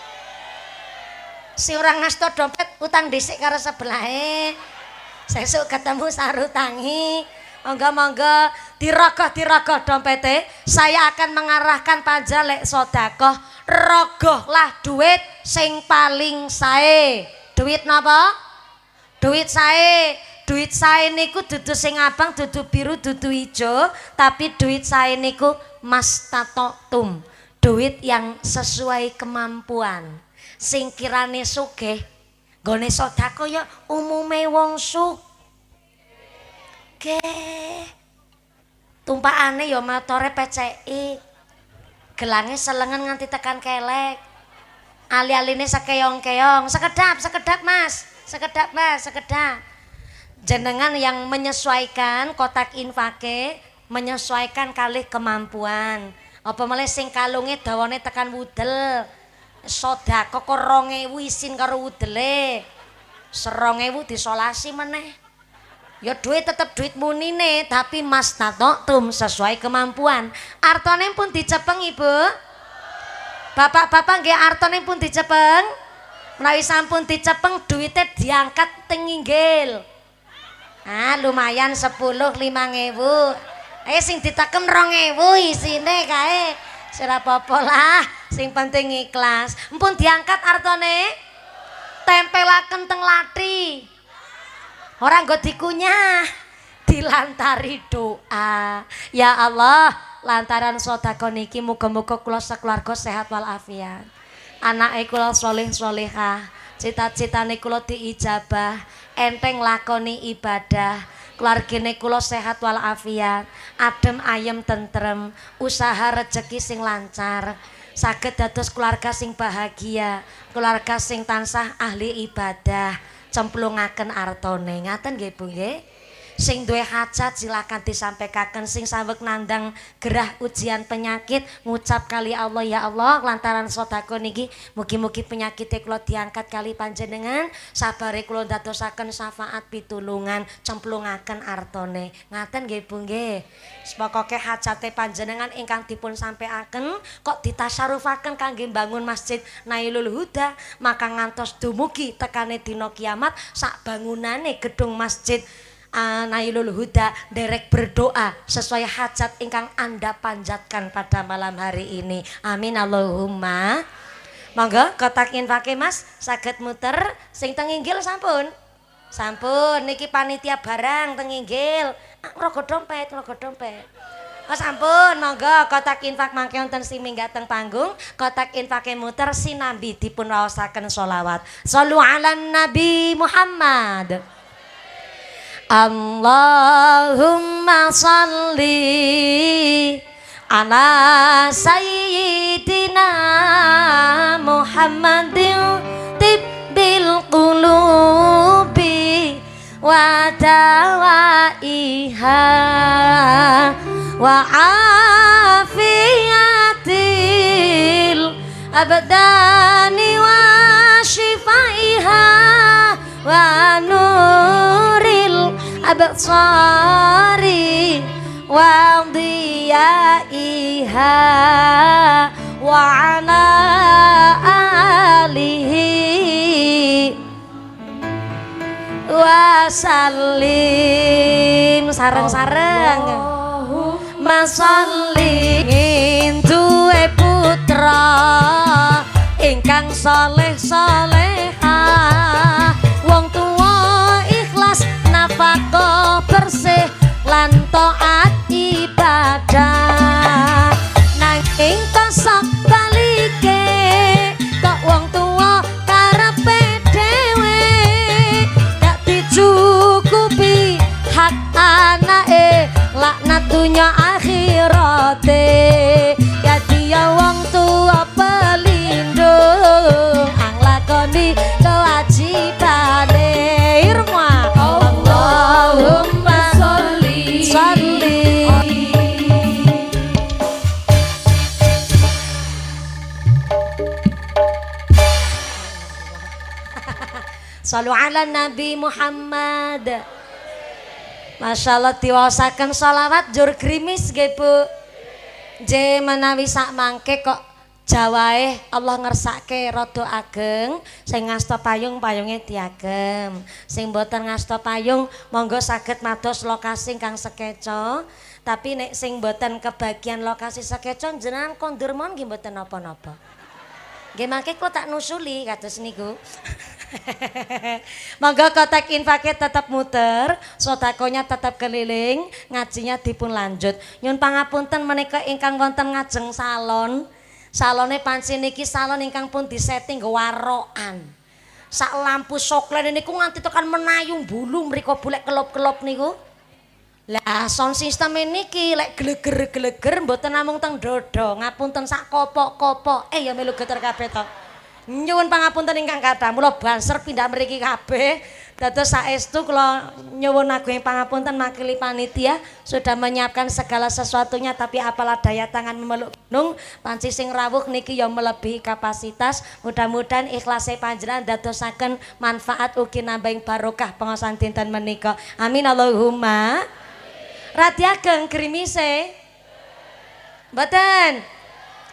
Si orang ngasto dompet utang dhisik karo sebelahe. Sesuk ketemu sarutangi. Monggo dirogoh dompete. Saya akan mengarahkan panja lek sedekah rogohlah duit sing paling sae. Duit napa? Duit sae. Duit sae niku dudu sing abang, dudu biru, dudu ijo, tapi duit sae niku mastatotum. Duit yang sesuai kemampuan. Sing kirane sugih nggone sedekah ya umume wong sugih. Tumpakane ya motore PCI. Gelange selengen nganti tekan kelek. Ali-aline sekeong-keong, sekedap Mas. Sekedap. Jenengan yang menyesuaikan kotak infake, menyesuaikan kalih kemampuan. Apa malih sing kalunge dawane tekan wudel. Sedekah kok 2000 isin karo wudele. 2000 disolasi meneh. Ya duit tetep duit munine tapi mastatotum sesuai kemampuan. Artone pun dicepeng Ibu. Bapak-bapak nggih artone pun dicepeng. Menawi sampun dicepeng duitnya diangkat teng inggil. Lumayan 10.000 5.000. Sing ditekem 2.000 isine kae. Ora apa-apa lah, sing penting ikhlas. Empun diangkat artone tempelaken teng lathi. Orang nggo dikunyah, dilantari doa. Ya Allah, lantaran sedekah niki muga-muga kula sakeluarga sehat walafiat. Anake kula sholih-sholihah, cita-citane kula diijabah, enteng lakoni ibadah. Keluargane kula sehat walafiat, adem ayem tentrem, usaha rezeki sing lancar. Saged dados keluarga sing bahagia, keluarga sing tansah ahli ibadah. Cemplungaken artone ngaten nggih Bu nggih. Sing duwe hajat silakan disampaikan, sing saweg nandang gerah ujian penyakit ngucap kali Allah ya Allah lantaran sedekah niki mugi-mugi penyakite kula diangkat kali panjenengan, sabare kula ndadosaken syafaat pitulungan, cemplungaken artone ngaten nggih Bu nggih. Pokoke hajate panjenengan ingkang dipun sampaikan kok ditasarufaken kangge bangun masjid Nailul Huda, maka ngantos dumugi tekane dina kiamat sak bangunane gedung masjid Nailul Huda derek berdoa sesuai hajat ingkang Anda panjatkan pada malam hari ini. Amin Allahumma. Monggo kotak infake Mas saged muter sing teng inggil sampun. Sampun niki panitia barang teng inggil. Ngrogo dompet. Oh sampun, monggo kotak infak mangke wonten sing minggah teng panggung, kotak infake muter sinambi dipun waosaken sholawat. Shallu ala Nabi Muhammad. Allahumma shalli ala sayyidina Muhammadin tibbil qulubi wa dawaiha wa afiyatil abdani wa shifaiha wa nuril absari wa diyaiha wa ala alihi wasallim sareng-sareng masalli duwe putra ingkang saleh salehah wong tuwa ikhlas nafaqah bersih lan taat ibadah nanging kosok balike kok wong tuwa karepe dhewe gak dicukupi hak anake laknat dunya akhirate ya dia wong tua pelindung anglakoni kewajibane irma Allahumma sholli Sallu ala Nabi Muhammad. Masya Allah diwasakan sholawat jur grimis nggih Bu. J menawi sak mangke kok jawae Allah ngersake rada ageng sing ngasta payung payunge diagem sing mboten ngasta payung monggo saged mados lokasi kang sekeca tapi nek sing mboten kebagian lokasi sekeca jenengan kondur mon nggih mboten napa-napa nggih mangke kok tak nusuli kados niku. Monggo kotak infake tetap muter, sodakonya tetap keliling, ngajinya dipun lanjut. Nyun pangapunten menika ingkang wonten ngajeng salon. Salone panci niki salon ingkang pun disetting warokan. Sak lampu soklen niku nganti tekan menayung bulu mriko bolek kelop-kelop niku. Lah sound system niki lek gleger-gleger mboten namung teng dodo, ngapunten sak kopok-kopok. Ya melu geter kabeh to. Nyuwun pangapunten ingkang kathah mula banser pindah mriki kabeh dados saestu kula nyuwun ageng pangapunten makili panitia sudah menyiapkan segala sesuatunya tapi apalah daya tangan memeluk gunung panci sing rawuh niki ya melebihi kapasitas mudah-mudahan ikhlase panjenengan dadosaken manfaat ugi nambahing barokah pengaosan dinten menika amin Allahumma radi ageng grimise mboten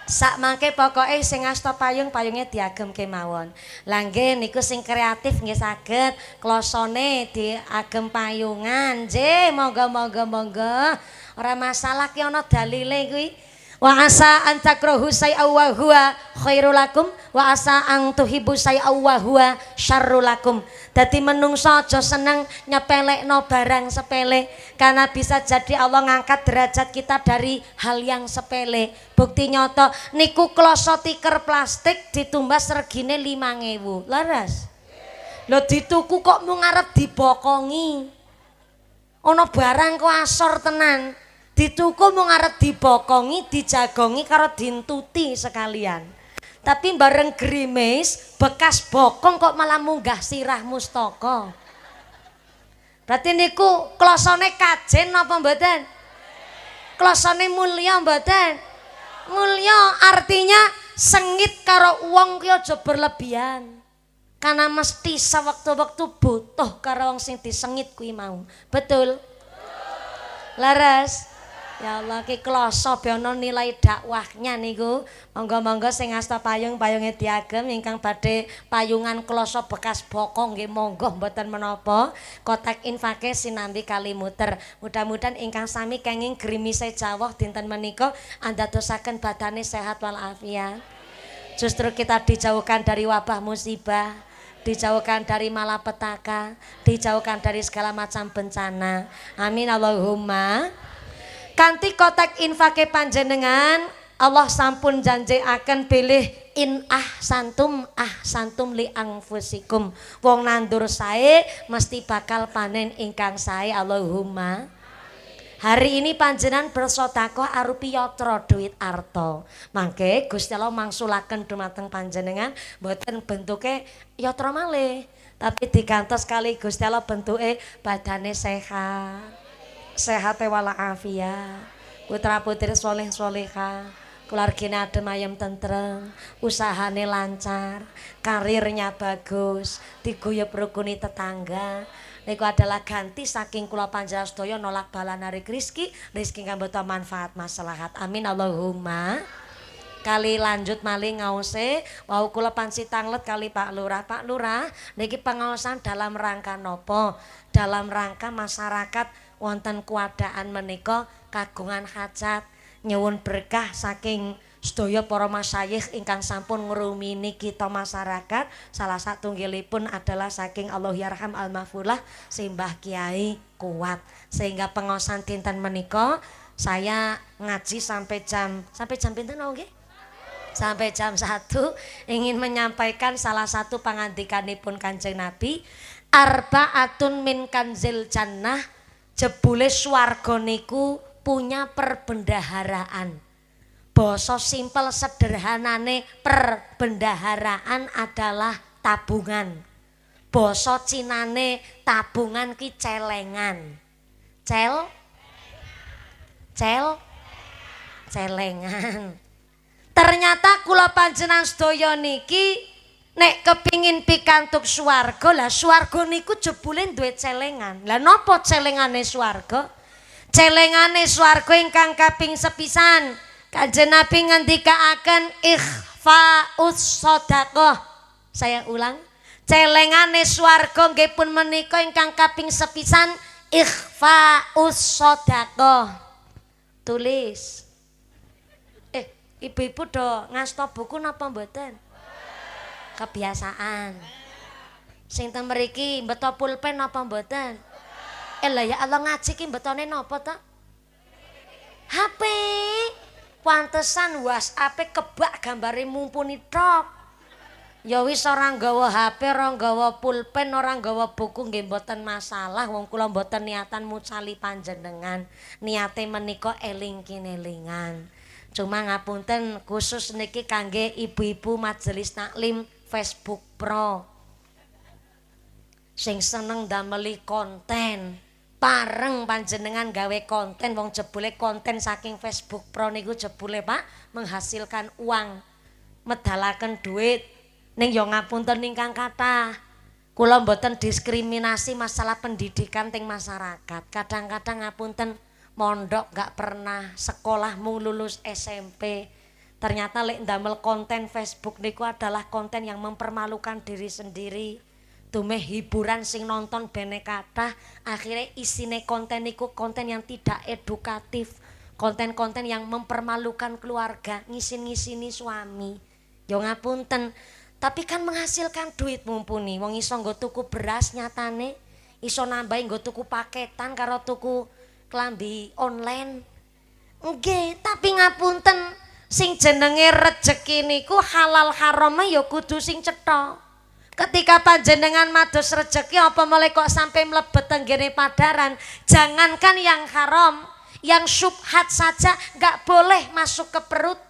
sak mangke pokoke sing ngasta payung payunge diagem kemawon. Lah nggih niku sing kreatif nggih saged klosone diagem payungan. Nggih, monggo. Ora masalah ki ana dalile kuwi. Wa asa an takrahu syai'an wa huwa khairul lakum wa asa an tuhibbu syai'an wa huwa syarrul lakum. Dadi menungso aja seneng nyepelekno barang sepele karena bisa jadi Allah ngangkat derajat kita dari hal yang sepele. Bukti nyata niku kloso tiker plastik ditumbas regine 5.000. Laras. Lho dituku kok mung arep dibokongi. Ana barang kok asor tenan. Dituku mung arep dibokongi, dijagongi karo dintuti sekalian. Tapi bareng grimis, bekas bokong kok malah munggah sirah mustaka. Berarti niku klosone kajen napa mboten? Klosone mulya mboten? Mulya artinya sengit karo wong ki aja berlebihan. Karena mesti sewaktu-waktu butuh karo wong sing disengit kuwi mau. Betul? Laras? Ya Allah ki kloso be ana nilai dakwahnya niku. Monggo-monggo sing ngasta payung-payunge diagem ingkang badhe payungan kloso bekas bokong nggih monggo mboten menapa. Kotak infake sinambi kali muter. Mudah-mudahan ingkang sami kenging grimise jawah dinten menika andadosaken badane sehat walafiat. Justru kita dijauhkan dari wabah musibah, dijauhkan dari malapetaka, dijauhkan dari segala macam bencana. Amin Allahumma. Kanthi kotak infake panjenengan Allah sampun janjiaken pilih in ahsantum li anfusikum. Wong nandur sae mesti bakal panen ingkang sae Allahumma. Hari ini panjenengan bersedekah arupi yatra duit arta. Mangke Gusti Allah mangsulaken dumateng panjenengan mboten bentuke yatra malih, tapi digantos kali Gusti Allah bentuke badane sehat. Sehat walafiat, putra putri soleh soleha, keluarganya adem ayem tentrem, usahane lancar, karirnya bagus, diguyub rukuni tetangga. Niku adalah ganti saking kula panjenengan sedaya nolak bala narik rizki kang boten manfaat maslahat. Amin Allahumma. kali lanjut malih ngause wau kula pansi tanglet kali Pak Lurah. Pak Lurah niki pengaosan dalam rangka nopo? Dalam rangka masyarakat wonten keadaan menika kagungan hajat nyuwun berkah saking sedaya para masyayikh ingkang sampun ngrumini kita masyarakat. Salah satunggalipun adalah saking Allahyarham Al-Mahfulah Simbah Kiai Kuat. Sehingga pengaosan dinten menika saya ngaji sampai jam pinten nggih? Sampai jam 1 ingin menyampaikan salah satu pangandikanipun Kanjeng Nabi, arbaatun min kanzil jannah, jebule swarga niku punya perbendaharaan. Basa simpel sederhanane perbendaharaan adalah tabungan. Basa Cinane tabungan ki celengan. Celengan. Ternyata kula panjenengan sedaya niki nek kepingin pikantuk swarga, lah swarga niku jebule duwe celengan. Lah napa celengane swarga? Celengane swarga ingkang kaping sepisan Kanjeng Nabi ngendikaaken ikhfaus shadaqah. Saya ulang, celengane swarga nggih pun menika ingkang kaping sepisan ikhfaus shadaqah. Tulis. Ibu-ibu do ngasta buku napa mboten? Kebiasaan. Sing ten mriki mbeto pulpen napa mboten? Lah ya Allah ngaji ki mbetone napa to? HP. Pantesan WhatsApp kebak gambare mumpuni tok. Ya wis ora nggawa HP, ora nggawa pulpen, ora nggawa buku nggih mboten masalah. Wong kula mboten niatan mucali panjenengan. Niate menika eling kinelingan. Cuma ngapunten khusus niki kangge ibu-ibu majelis taklim Facebook Pro sing seneng dameli konten pareng panjenengan gawe konten wong jebule konten saking Facebook Pro niku jebule Pak menghasilkan uang medalaken duit ning yo ngapunten ingkang kathah kula mboten diskriminasi masalah pendidikan teng masyarakat kadang-kadang ngapunten mondok gak pernah sekolah mung lulus SMP ternyata lek ndamel konten Facebook niku adalah konten yang mempermalukan diri sendiri tumeh hiburan sing nonton bene kathah akhirnya isine konten niku konten yang tidak edukatif konten-konten yang mempermalukan keluarga ngisin-ngisini suami yo ngapunten tapi kan menghasilkan duit mumpuni wong iso nggo tuku beras nyatane iso nambahi nggo tuku paketan karo tuku klambi online nggih tapi ngapunten sing jenenge rejeki niku halal harame ya kudu sing cetha ketika panjenengan mados rejeki apa mulai kok sampai mlebet tenggene padaran jangankan yang haram yang syubhat saja gak boleh masuk ke perut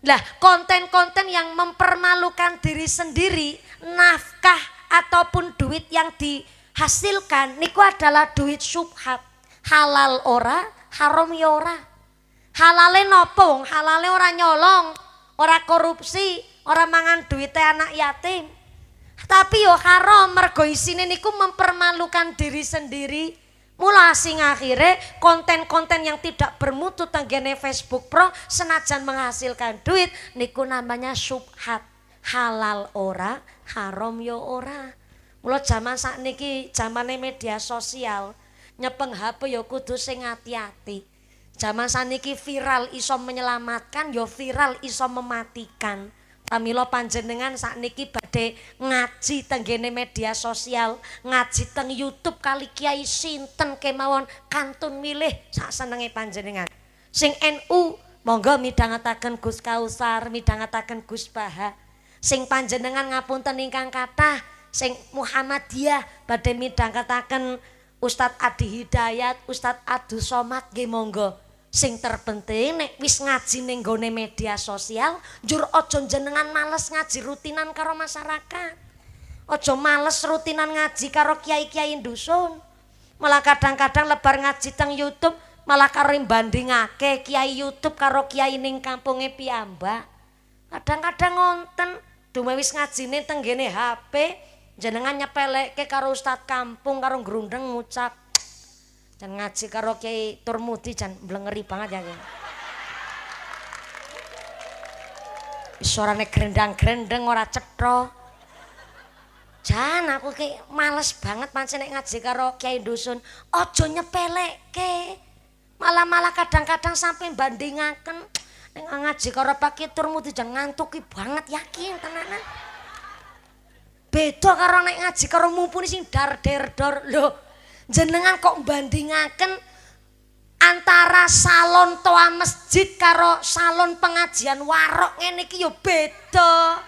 lah konten-konten yang mempermalukan diri sendiri nafkah ataupun duit yang dihasilkan niku adalah duit syubhat halal ora, haram ya ora. Halale napa wong? Halale ora nyolong, ora korupsi, ora mangan duwite anak yatim. Tapi yo haram mergo isine niku mempermalukan diri sendiri. Mula sing akhire konten-konten yang tidak bermutu tenggene Facebook Pro senajan menghasilkan duit niku namanya syubhat. Halal ora, haram ya ora. Mula zaman sakniki zamane media sosial nyepeng HP ya kudu sing ati-ati. Zaman saniki viral iso menyelamatkan ya viral iso mematikan. Pamila panjenengan sakniki badhe ngaji tenggene media sosial, ngaji teng YouTube kali Kiai sinten kemawon kantun milih sak senenge panjenengan. Sing NU monggo midhangetaken Gus Kausar, midhangetaken Gus Baha. Sing panjenengan ngapunten ingkang kathah, sing Muhammadiyah badhe midhangetaken Ustadz Adi Hidayat, Ustadz Abdul Somad nggih monggo. Sing terpenting nek wis ngaji ning gone media sosial, njur aja jenengan males ngaji rutinan karo masyarakat. Aja males rutinan ngaji karo kiai-kiai dusun. Malah kadang-kadang lebar ngaji teng YouTube, malah karo bandingake kiai YouTube karo kiai ning kampunge piyambak. Kadang-kadang ngonten dume wis ngajine teng ngene HP, jenengan nyepelekke karo ustad kampung karo grundeng ngucap dan ngaji karo Kiai Turmudi jan blengeri banget ya. Suarane grendang-grendeng ora cetha. Jan aku ki males banget pancen nek ngaji karo Kiai Dusun. Aja nyepelekke. Malah kadang-kadang sampai bandingaken nek ngaji karo Pak Kiturmu dijan ngantuki banget yakin tenanan. Beda karo nek ngaji karo mumpuni sing dar-der-dor. Lho, jenengan kok bandingaken antara salon toa masjid karo salon pengajian warok ngene iki yo beda.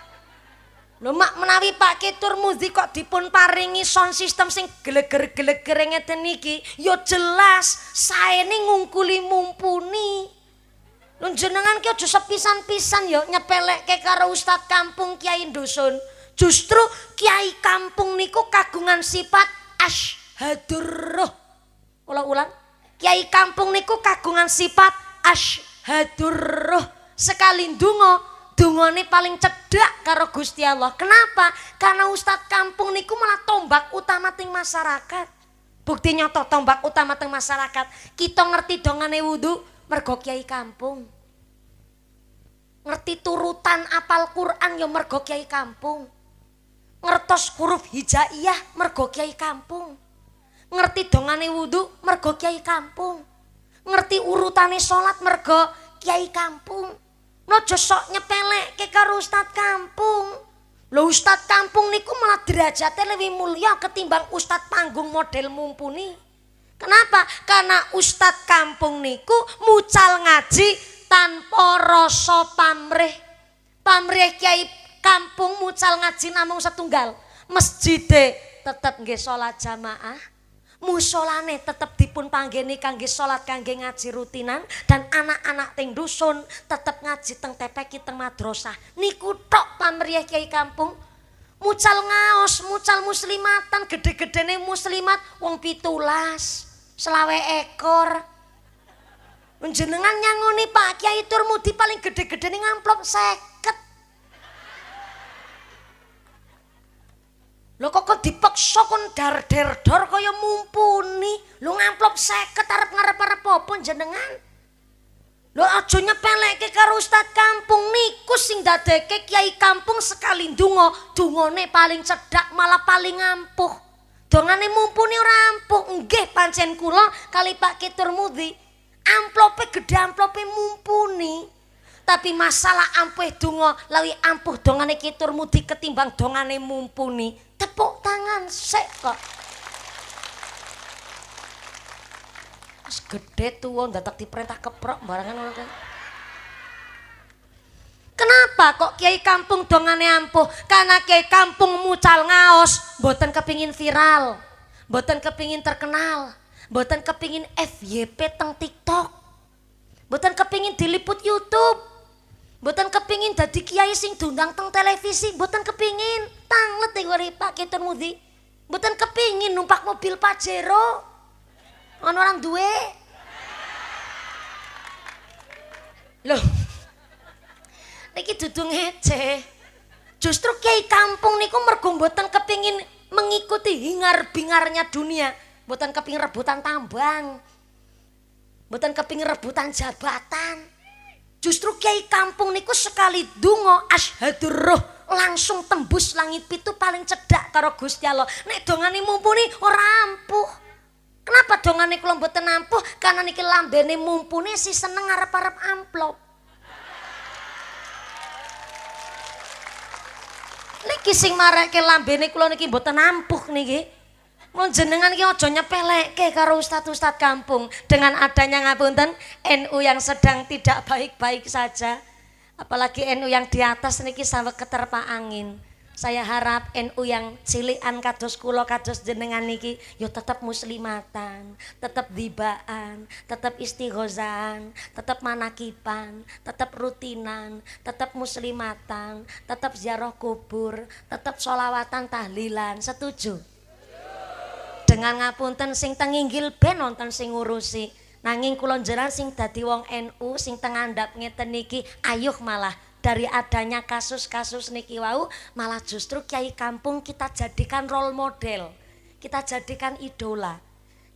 Lho mak menawi Pak Kitur Muzi kok dipun paringi sound system sing geleger-geleger ngeten iki yo jelas saene ngungkuli mumpuni. Lho jenengan ki aja sepisan-pisan yo nyepelekke karo Ustadz kampung Kiai Dusun. Justru Kiai kampung niku kagungan sifat asyhadur ruh. Kula ulang. Kiai kampung niku kagungan sifat asyhadur ruh. Sekali ndonga, dungane paling cedhak karo Gusti Allah. Kenapa? Karena Ustadz kampung niku malah tombak utama ting masyarakat. Bukti nyata tombak utama ting masyarakat. Kita ngerti dongane wudu mergo Kiai kampung. Ngerti turutan apal Quran ya mergo Kiai kampung. Ngertos huruf hijaiyah mergo Kiai kampung. Ngerti dongane wudu mergo Kiai kampung. Ngerti urutane salat mergo Kiai kampung. Nojo sok nyepelekke karo Ustadz kampung. Lho Ustadz kampung niku malah derajate lebih mulia ketimbang Ustadz panggung model mumpuni. Kenapa? Karena Ustadz kampung niku mucal ngaji tanpa rasa pamrih. Pamrih Kiai kampung mucal ngaji namung setunggal. Masjide tetep nggih salat jamaah. Musolane tetep dipun panggeni kangge salat kangge ngaji rutinan dan anak-anak teng dusun tetep ngaji teng TPQ teng madrasah. Niku tok pamrih Kiai kampung. Mucal ngaos, mucal muslimatan, gede-gedene muslimat wong 17, 20 ekor. Njenengan nyangoni Pak Kiai Turmudi paling gede-gedene ngamplop 50. Lho kok dipaksa kon dar-der-dor kaya mumpuni. Lho ngamplop 50 arep ngarep-arep apa jenengan? Lho aja nyepelekke karo Ustadz kampung niku sing dadekke Kiai kampung sekali ndonga, dungane paling cedhak malah paling ampuh. Dongane mumpuni ora ampuh. Nggih pancen kula kali Pak Kitur Mudi amplope gedhe amplope mumpuni. Tapi masalah ampuh donga lawi ampuh dongane Kitur Mudi ketimbang dongane mumpuni. Tepuk tangan sik kok. Wis gedhe tuwa ndadak diperintah keprok barangan ngono kan. Kenapa kok Kiai kampung dongane ampuh? Karena Kiai kampung mucal ngaos, mboten kepingin viral, mboten kepingin terkenal, mboten kepingin FYP teng TikTok, mboten kepingin diliput YouTube. Mboten kepingin dadi kiai sing diundang teng televisi, mboten kepingin tanglet ngori Pak Kitur Mudi. Mboten kepingin numpak mobil Pajero. Ono orang duwe. Loh. Niki dudu ngece. Justru kiai kampung niku mergo mboten kepingin mengikuti hingar-bingarnya dunia. Mboten kepingin rebutan tambang. Mboten kepingin rebutan jabatan. Justru Kiai kampung niku sekali donga asyhadur ruh langsung tembus langit pitu paling cedhak karo Gusti Allah. Nek dongane mumpuni ora ampuh. Kenapa dongane kula mboten ampuh? Karena niki lambene mumpuni si seneng arep-arep amplop. Niki sing marake lambene kula niki mboten ampuh niki. Mun jenengan ki aja nyepelekke karo ustad-ustad kampung dengan adanya ngapunten NU yang sedang tidak baik-baik saja. Apalagi NU yang di atas niki sampe keterpa angin. Saya harap NU yang cilikan kados kula kados jenengan niki yo tetep muslimatan, tetep dibaan, tetep istighozan, tetep manakipan, tetep rutinan, tetep muslimatan, tetep ziarah kubur, tetep sholawatan tahlilan. Setuju? Dengan ngapunten sing tenginggil ben nonton sing ngurusi. Nanging kula njenengan sing dadi wong NU sing teng ngandhap ngeten niki ayuh malah dari adanya kasus-kasus niki wau malah justru kiai kampung kita jadikan role model. Kita jadikan idola.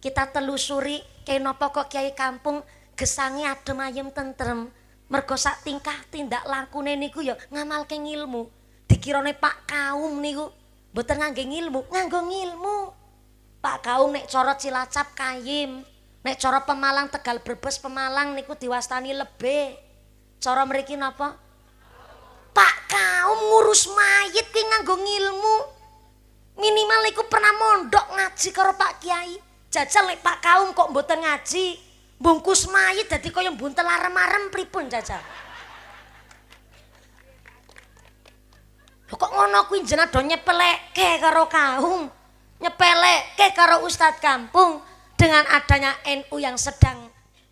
Kita telusuri kenapa kok kiai kampung gesange adem ayem tentrem. Mergo sak tingkah tindak lakune niku ya ngamalke ngilmu. Dikirane Pak Kaum niku mboten ngangge ngilmu, nganggo ngilmu. Pak Kaum nek cara Cilacap Kayim, nek cara Pemalang Tegal Brebes Pemalang niku diwastani Lebe. Cara mriki napa? Pak Kaum ngurus mayit ki nganggo ngilmu. Minimal niku pernah mondok ngaji karo Pak Kiai. Jajal nek Pak Kaum kok mboten ngaji, bungkus mayit dadi kaya buntel arem-arem pripun jajal. Lho kok ngono kuwi jenengan do nyepelekke karo Kaum, nyepelekke karo Ustadz kampung dengan adanya NU yang sedang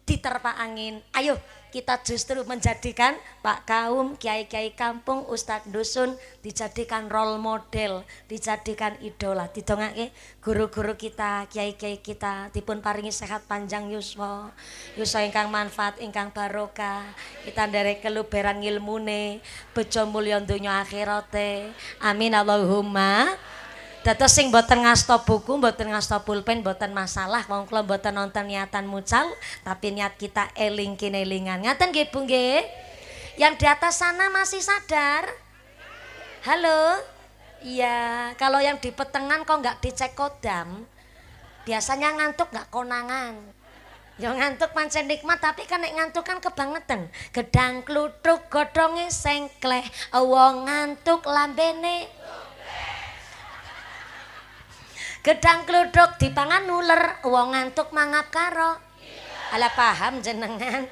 diterpa angin. Ayo kita justru menjadikan Pak Kaum, kiai-kiai kampung, Ustadz dusun dijadikan role model, dijadikan idola. Didongake guru-guru kita, kiai-kiai kita dipun paringi sehat panjang yuswa, yuswa ingkang manfaat, ingkang barokah. Kita nderek keluberan ngilmune, bejo mulya donya akhirate. Amin Allahumma. Dados sing boten ngasta buku, boten ngasta pulpen, boten masalah. Wong kula boten nonton niatan mucal, tapi niat kita eling kinelingan. Ngaten nggih Bu nggih? Yang di atas sana masih sadar? Halo? Iya, kalau yang di petengan kok nggak dicek kodam, biasanya ngantuk nggak konangan. Ya ngantuk pancen nikmat, tapi kan nek ngantuk kan kebangetan. Gedang kluthuk godhonge sengkleh, wong ngantuk lambene. Gedang kluduk dipangan nuler, wong ngantuk mangap karo. Ala paham jenengan.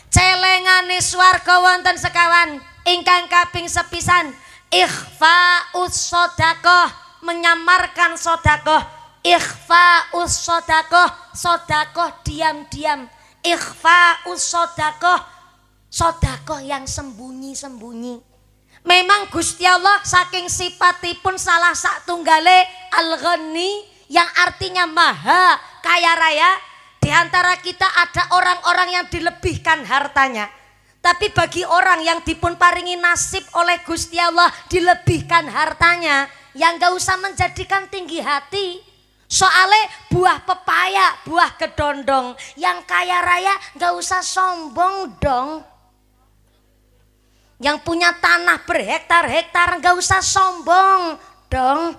Celengane swarga wonten sekawan ingkang kaping sepisan ikhfa'us shadaqah, menyamarkan sedekah. Ikhfa'us shadaqah, sedekah diam-diam. Ikhfa'us shadaqah, sedekah yang sembunyi-sembunyi. Memang Gusti Allah saking sifatipun salah satunggale Al-Ghani yang artinya maha kaya raya. Di antara kita ada orang-orang yang dilebihkan hartanya. Tapi bagi orang yang dipun paringi nasib oleh Gusti Allah dilebihkan hartanya, yang gak usah menjadikan tinggi hati. Soalnya buah pepaya, buah kedondong, yang kaya raya gak usah sombong dong. Yang punya tanah berhektar-hektar gak usah sombong dong.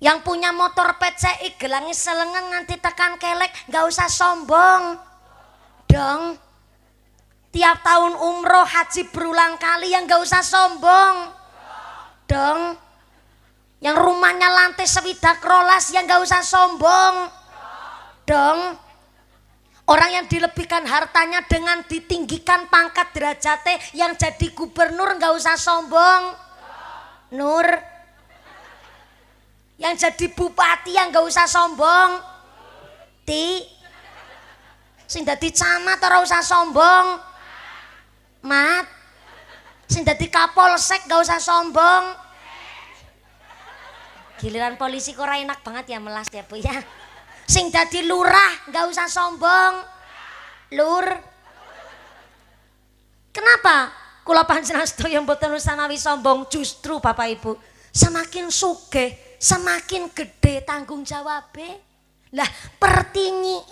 Yang punya motor PCI gelangi selengen nganti tekan kelek gak usah sombong dong. Tiap tahun umroh haji berulang kali yang gak usah sombong dong. Yang rumahnya lantai sewidak rolas yang gak usah sombong dong. Orang yang dilebihkan hartanya dengan ditinggikan pangkat derajatnya, yang jadi gubernur nggak usah sombong, Nur. Yang jadi bupati yang nggak usah sombong, Ti. Sing dadi camat ora usah sombong, Mat. Sing dadi kapolsek nggak usah sombong. Giliran polisi kok ora enak banget ya melas ya Bu ya. Sing dadi lurah nggak usah sombong, Lur. Kenapa? Kula panjenengan sedaya mboten usah nawi sombong. Justru Bapak Ibu, semakin sugih, semakin gede tanggung jawabnya. Lah pertinyi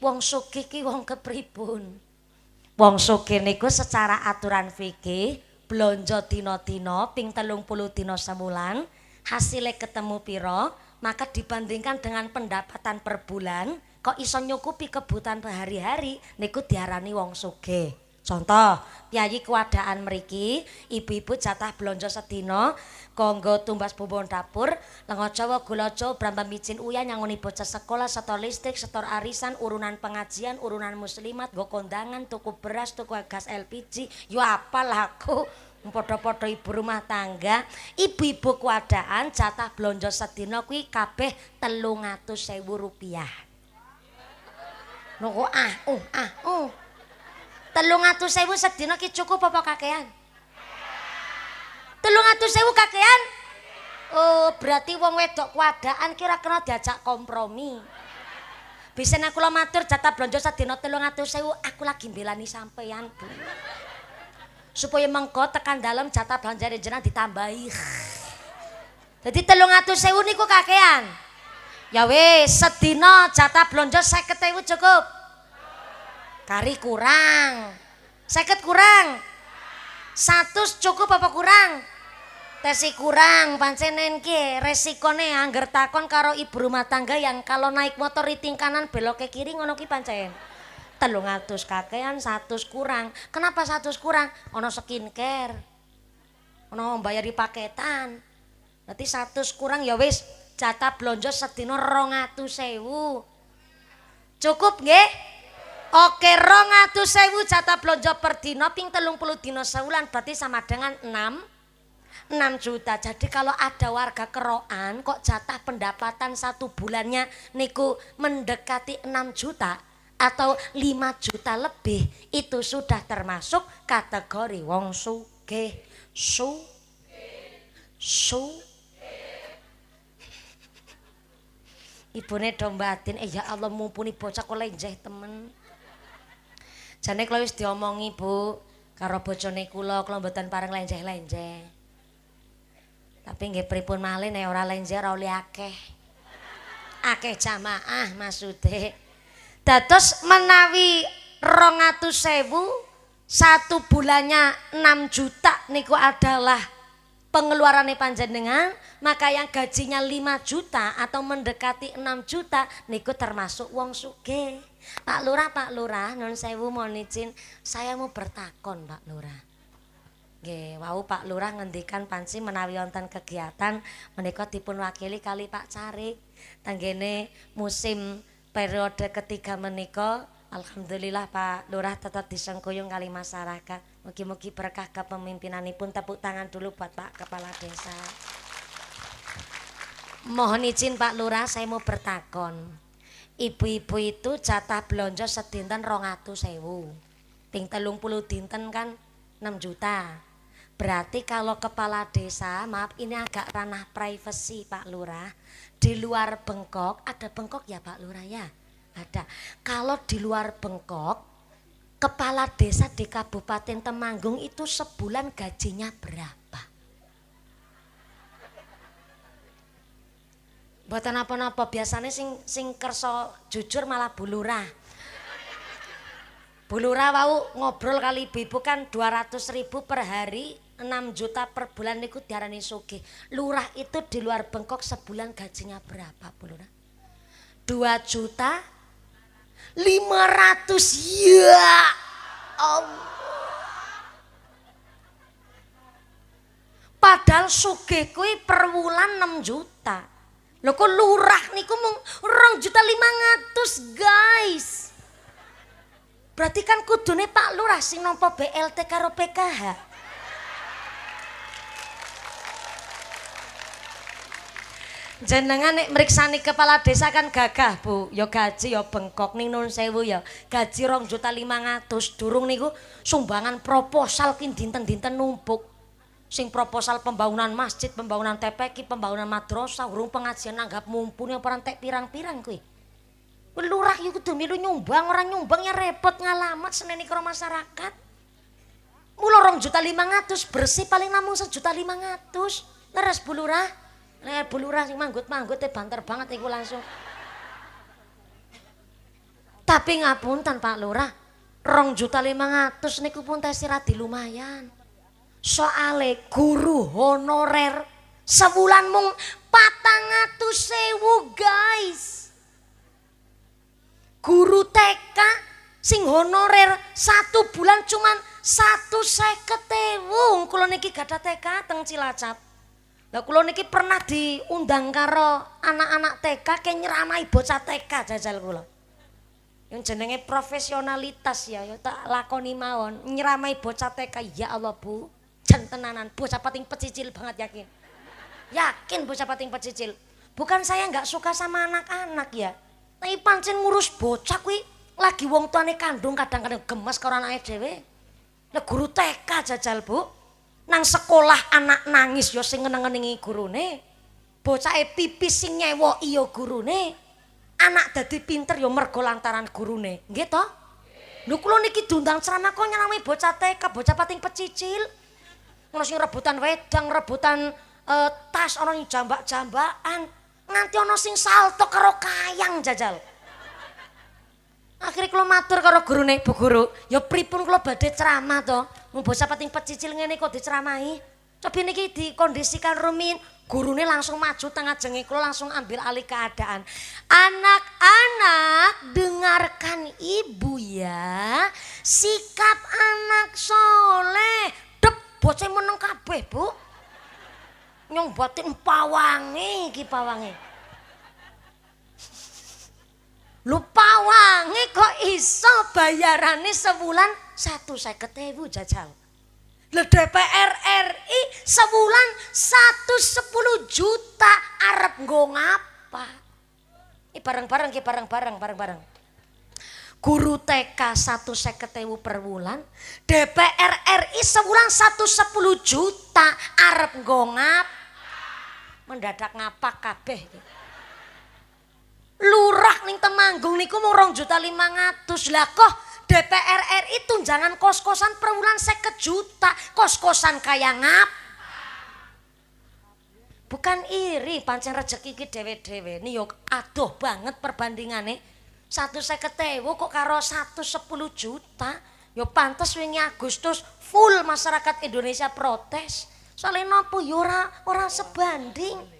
wong sugih ki wong kepripun? Wong sugih niku secara aturan fikih blonjo dina-dina ping 30 dina sebulan, hasilnya ketemu piro? Maka dibandingkan dengan pendapatan per bulan kok iso nyukupi kebutuhan hari-hari niku diarani wong sugih. Contoh, piyayi keadaan mriki, ibu-ibu jatah blonjo sedina kanggo tumbas bumbu dapur, lenga Jawa, gula Jawa, brambang micin uyan nyangoni bocah sekolah, setor listrik, setor arisan, urunan pengajian, urunan muslimat, nggo kondangan, tuku beras, tuku gas LPG, yo apalah aku. Podo-podo ibu rumah tangga, ibu-ibu keadaan jatah blonjo sedina kuwi kabeh 300.000 rupiah. Noko 300.000 sedina ki cukup apa kakean? 300.000 kakean? Oh, berarti wong wedok keadaan kira kena diajak kompromi. Bisa aku lo matur jatah blonjo sedina 300.000, aku lagi mbelani sampeyan, Bu. Supaya mengko tekan dalam jatah belanja jenengan ditambahi. Jadi 300.000 niku kakean. Ya wis sedina jatah blonjo 50.000 cukup. Kari kurang. 50 kurang. 100 cukup apa kurang? Tesi kurang, pancen ki resikone angger takon karo ibu rumah tangga yang kalau naik motor riting kanan belok ke kiri ngono ki pancen. 300 kakean 100 kurang. Kenapa 100 kurang? Ono skincare. Ono mbayari paketan. Berarti 100 kurang ya wis jatah blonjo sedina 200.000. Cukup nggih? Oke, 200.000 jatah blonjo per dina ping 30 dina sewulan berarti sama dengan 6 juta. Jadi kalau ada warga kerokan kok jatah pendapatan 1 bulannya niku mendekati 6 juta atau 5 juta lebih, itu sudah termasuk kategori wong sugih. Ibune do batin, ya Allah mumpuni bocah kok lenjeh temen. Jane kula wis diomongi Bu karo bojone kula mboten pareng lenjeh-lenjeh. Tapi nggih pripun malih nek ora lenjeh ora oleh akeh. Akeh jamaah maksude. Dados menawi 200.000 1 bulannya 6 juta niku adalah pengeluarannya panjenengan, maka yang gajinya 5 juta atau mendekati 6 juta niku termasuk wong sugih. Pak Lurah, nun sewu mohon izin, saya mau bertakon Pak Lurah. Nggih, wau Pak Lurah ngendikan panci menawi wonten kegiatan menika dipun wakili kali Pak Carik. Tanggene musim periode ketiga menika, alhamdulillah Pak Lurah tetap disengkuyung kali masyarakat. Mugi-mugi berkah kepemimpinanipun. Tepuk tangan dulu buat Pak Kepala Desa. Mohon izin Pak Lurah, saya mau bertakon. Ibu-ibu itu jatah belanja sedinten 200.000. Ping 30 dinten kan 6 juta. Berarti kalau kepala desa, maaf ini agak ranah privasi Pak Lurah. Di luar Bengkok, ada Bengkok ya Pak Lurah ya? Ada. Kalau di luar Bengkok, kepala desa di Kabupaten Temanggung itu sebulan gajinya berapa? Mboten apa-apa, biasanya sing kerso jujur malah Bu Lurah. Bu Lurah wau ngobrol kali ibu kan 200.000 per hari, 6 juta per bulan niku diarani sugih. Lurah itu di luar Bengkok sebulan gajinya berapa Bu Lurah? 2 juta 500. Ya Allah. Padahal sugih kuwi per wulan 6 juta. Lho kok lurah niku mung 2,5 juta guys. Berarti kan kudune Pak Lurah sing nampa BLT karo PKH. Jenengan nek mriksani kepala desa kan gagah Bu, ya gaji ya bengkok ning nun sewu ya. Gaji 2,5 juta durung niku sumbangan proposal ki dinten-dinten numpuk. Sing proposal pembangunan masjid, pembangunan TPQ, pembangunan madrasah, urung pengajian nanggap mumpuni apa entek pirang-pirang kuwi. Lurah yo kudu milu nyumbang, ora nyumbang ya repot ngalamat seneni karo masyarakat. Mula 2,5 juta bersih paling namung 1,5 juta. Leres Bu Lurah. Nek Bu Lurah sing manggut-manggut banter banget iku langsung. Tapi ngapunten Pak Lurah, 2,5 juta niku pun tesiradi lumayan. Soale guru honorer sebulan mung 400.000 guys. Guru TK sing honorer 1 bulan cuman 150.000. Kula niki gadah TK teng Cilacap. Lah kula niki pernah diundang karo anak-anak TK ke nyeramai bocah TK jajal kula. Yang jenenge profesionalitas ya tak lakoni mawon nyeramai bocah TK. Ya Allah Bu, jan tenanan bocah pating pecicil banget yakin. Yakin bocah pating pecicil. Bukan saya nggak suka sama anak-anak ya. Tapi pancen ngurus bocah kuwi lagi wong tuane kandung kadang-kadang gemes karo anake dhewe. Lah guru TK jajal Bu. Nang sekolah anak nangis ya sing ngeneng-ngenengi gurune. Bocahe pipis sing nyewoki ya gurune. Anak dadi pinter ya mergo lantaran gurune. Nggih to? Lho kula niki diundang ceramah kok nyelami bocah TK, bocah pating pecicil. Ono sing rebutan wedang, rebutan tas, ono sing jambak-jambakan, nganti ono sing salto karo kayang jajal. Akhire kula matur karo gurune, Bu Guru, ya pripun kula badhe ceramah to. Wong bocah pating pecicil ngene kok diceramahi. Cobi niki dikondisikan rumiyin. Gurune langsung maju tengah jenge kula langsung ambil alih keadaan. Anak-anak dengarkan ibu ya. Sikap anak soleh. Dep bocah meneng kabeh, Bu. Nyong batin pawange iki pawange. Lu pawange kok iso bayarane sebulan 150.000 jajal. Le DPR RI sebulan 110 juta arep nggo ngapa? Ini bareng-bareng. Guru TK 150.000 per bulan, DPR RI sebulan 110 juta arep nggo ngapa? Mendadak ngapa kabeh. Lurah ning Temanggung niku mung 2.500.000. Lah kok DPR RI tunjangan kos-kosan per bulan 50 juta. Kos-kosan kaya ngap. Bukan iri pancen rezeki iki dhewe-dhewe. Ini yo adoh banget perbandingane. 150.000 kok karo 110 juta. Yo pantes wingi Agustus full masyarakat Indonesia protes. Soalnya nopo yo ora sebanding.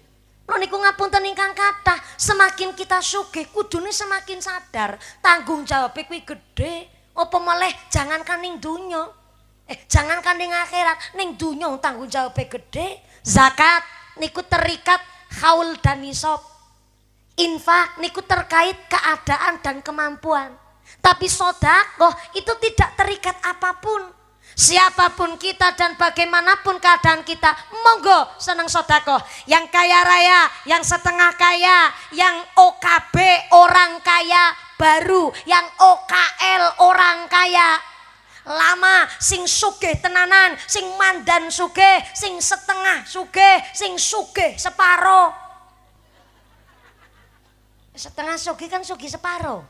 Lho niku ngapunten ingkang kathah, semakin kita sugih kudune semakin sadar tanggung jawab kuwi gedhe. Apa malah jangankan ning donya. Jangankan ning akhirat, ning donya tanggung jawab gedhe. Zakat niku terikat haul dan nisab. Infak niku terkait keadaan dan kemampuan. Tapi sedekah itu tidak terikat apapun. Siapapun kita dan bagaimanapun keadaan kita, monggo seneng sedekah. Yang kaya raya, yang setengah kaya, yang OKB orang kaya baru, yang OKL orang kaya lama, sing sugih tenanan, sing mandan sugih, sing setengah sugih, sing sugih separo. Setengah sugih kan sugih separo.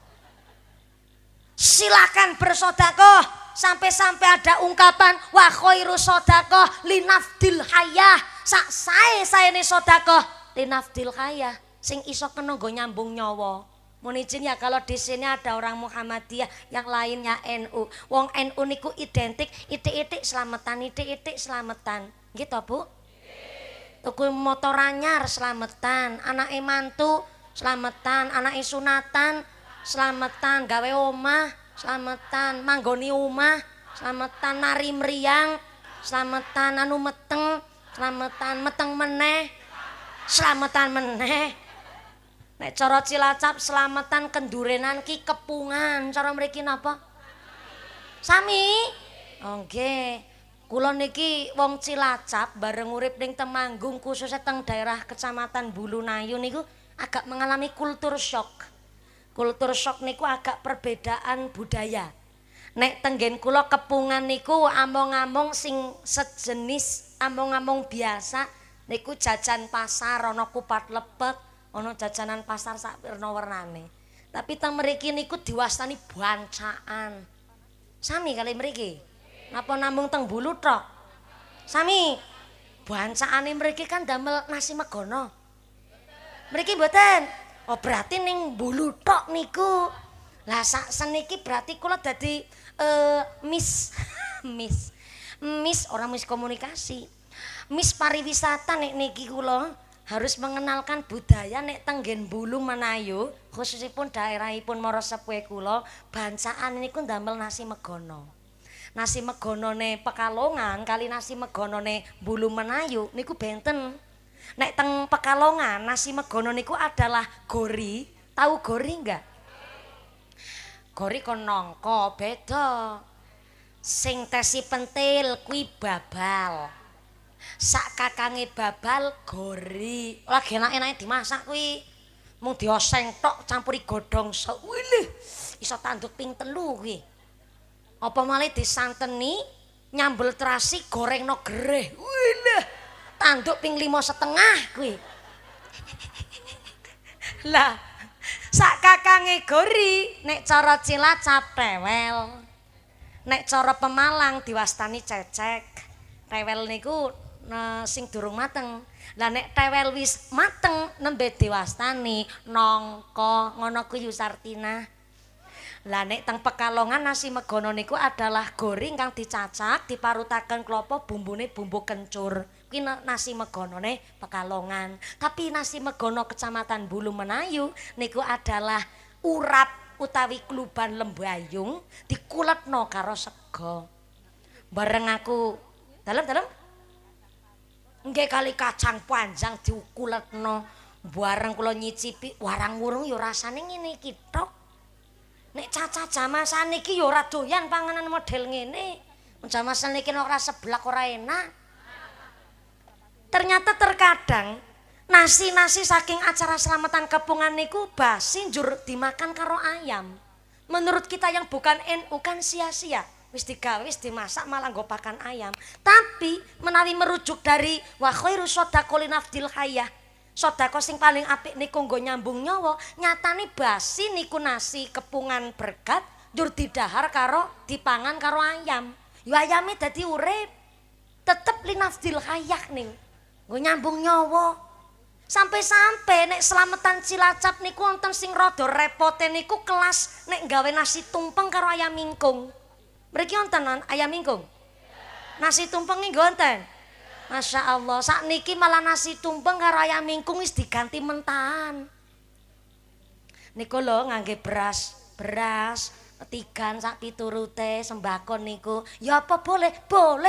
Silakan bersedekah. Sampai-sampai ada ungkapan wa khairu sedekah linafdil hayah. Sak sae-saene sedekah linafdil hayah sing iso kena nggo nyambung nyawa. Mohon izin ya kalau di sini ada orang Muhammadiyah, yang lainnya NU. Wong NU niku identik itik-itik selamatan. Gitu, Bu? Tuku motor anyar selamatan, anake mantu selamatan, anake sunatan selamatan, gawe omah selamatan, manggoni omah selamatan, nari meriang selamatan, anu meteng selamatan, meteng meneh selamatan meneh. Nek cara Cilacap selamatan kendurenan ki kepungan. Cara mriki napa? Sami? Nggih. Kula niki wong Cilacap bareng urip ning Temanggung khususnya teng daerah Kecamatan Bulunayu niku agak mengalami kultur shock. Kultur shock niku agak perbedaan budaya. Nek tenggen kula kepungan niku among-among sing sejenis among-among biasa niku jajan pasar ana kupat lepet, ana jajanan pasar sak werna-wernane. Tapi teng mriki niku diwastani bancaan. Sami kali mriki. Napa namung teng Bulu tok? Sami. Bancaane mriki kan damel nasi megono. Mriki mboten. Oh berarti ning Bulu tok niku. Lah sak seniki berarti kula dadi Miss orang Miss komunikasi. Miss pariwisata nek niki kula harus mengenalkan budaya nek tenggen Bulu Menayu, khususipun daerahipun Mara Sepuhe kula, bancaan niku ndamel nasi megono. Nasi megonone Pekalongan kali nasi megonone Bulu Menayu niku benten. Nek teng Pekalongan nasi megono niku adalah gori. Tahu gori enggak? Gori kon nongko beda. Sing tesi pentil kuwi babal. Sak kakange babal gori. Lagi enak-enake dimasak kuwi. Mung dioseng tok campuri godhong sok. Wih, iso tanduk ping 3 kuwi. Apa malih disanteni nyambel terasi gorengno gereh. Wih, tanduk ping 5,5 kuwi. Lah, sak kakange gori nek cara Cilacap tewel. Nek cara Pemalang diwastani cecek. Tewel niku sing durung mateng. Lah nek tewel wis mateng nembe diwastani nongko, ngono kuwi Yusartina. Lah nek teng Pekalongan nasi megono niku adalah goreng kang dicacak, diparutaken klapa bumbune bumbu kencur. Kuwi nasi megonone Pekalongan. Tapi nasi megono Kecamatan Bulu Menayu niku adalah urap utawi kluban lembayung dikuletno karo sego. Bareng aku dalem nggih kali kacang panjang dikuletno bareng kula nyicipi warang wurung ya rasane ngene iki tok. Nek caca jaman saniki ya ora doyan panganan model ngene. Jaman saniki ora seblak ora enak. Ternyata terkadang nasi-nasi saking acara selamatan kepungan niku basi njur dimakan karo ayam. Menurut kita yang bukan NU kan sia-sia. Wis digawe wis dimasak malah nggo pakan ayam. Tapi menawi merujuk dari wa khairu shadaqah linafdil hayah. Sedekah sing paling apik niku nggo nyambung nyawa, nyatane basi niku nasi kepungan berkat njur didahar karo dipangan karo ayam. Ya ayame dadi urip. Tetep linafdil hayah ning. Nggo nyambung nyawa. Sampai-sampai nek selamatan Cilacap niku wonten sing rada repote niku kelas nek gawe nasi tumpeng karo ayam mingkung. Mriki wonten ayam mingkung? Nasi tumpeng nggih wonten. Masya Allah, sakniki malah nasi tumpeng karo ayam mingkung wis diganti mentahan. Niku lho ngangge beras petigan sak piturute sembako niku. Ya apa boleh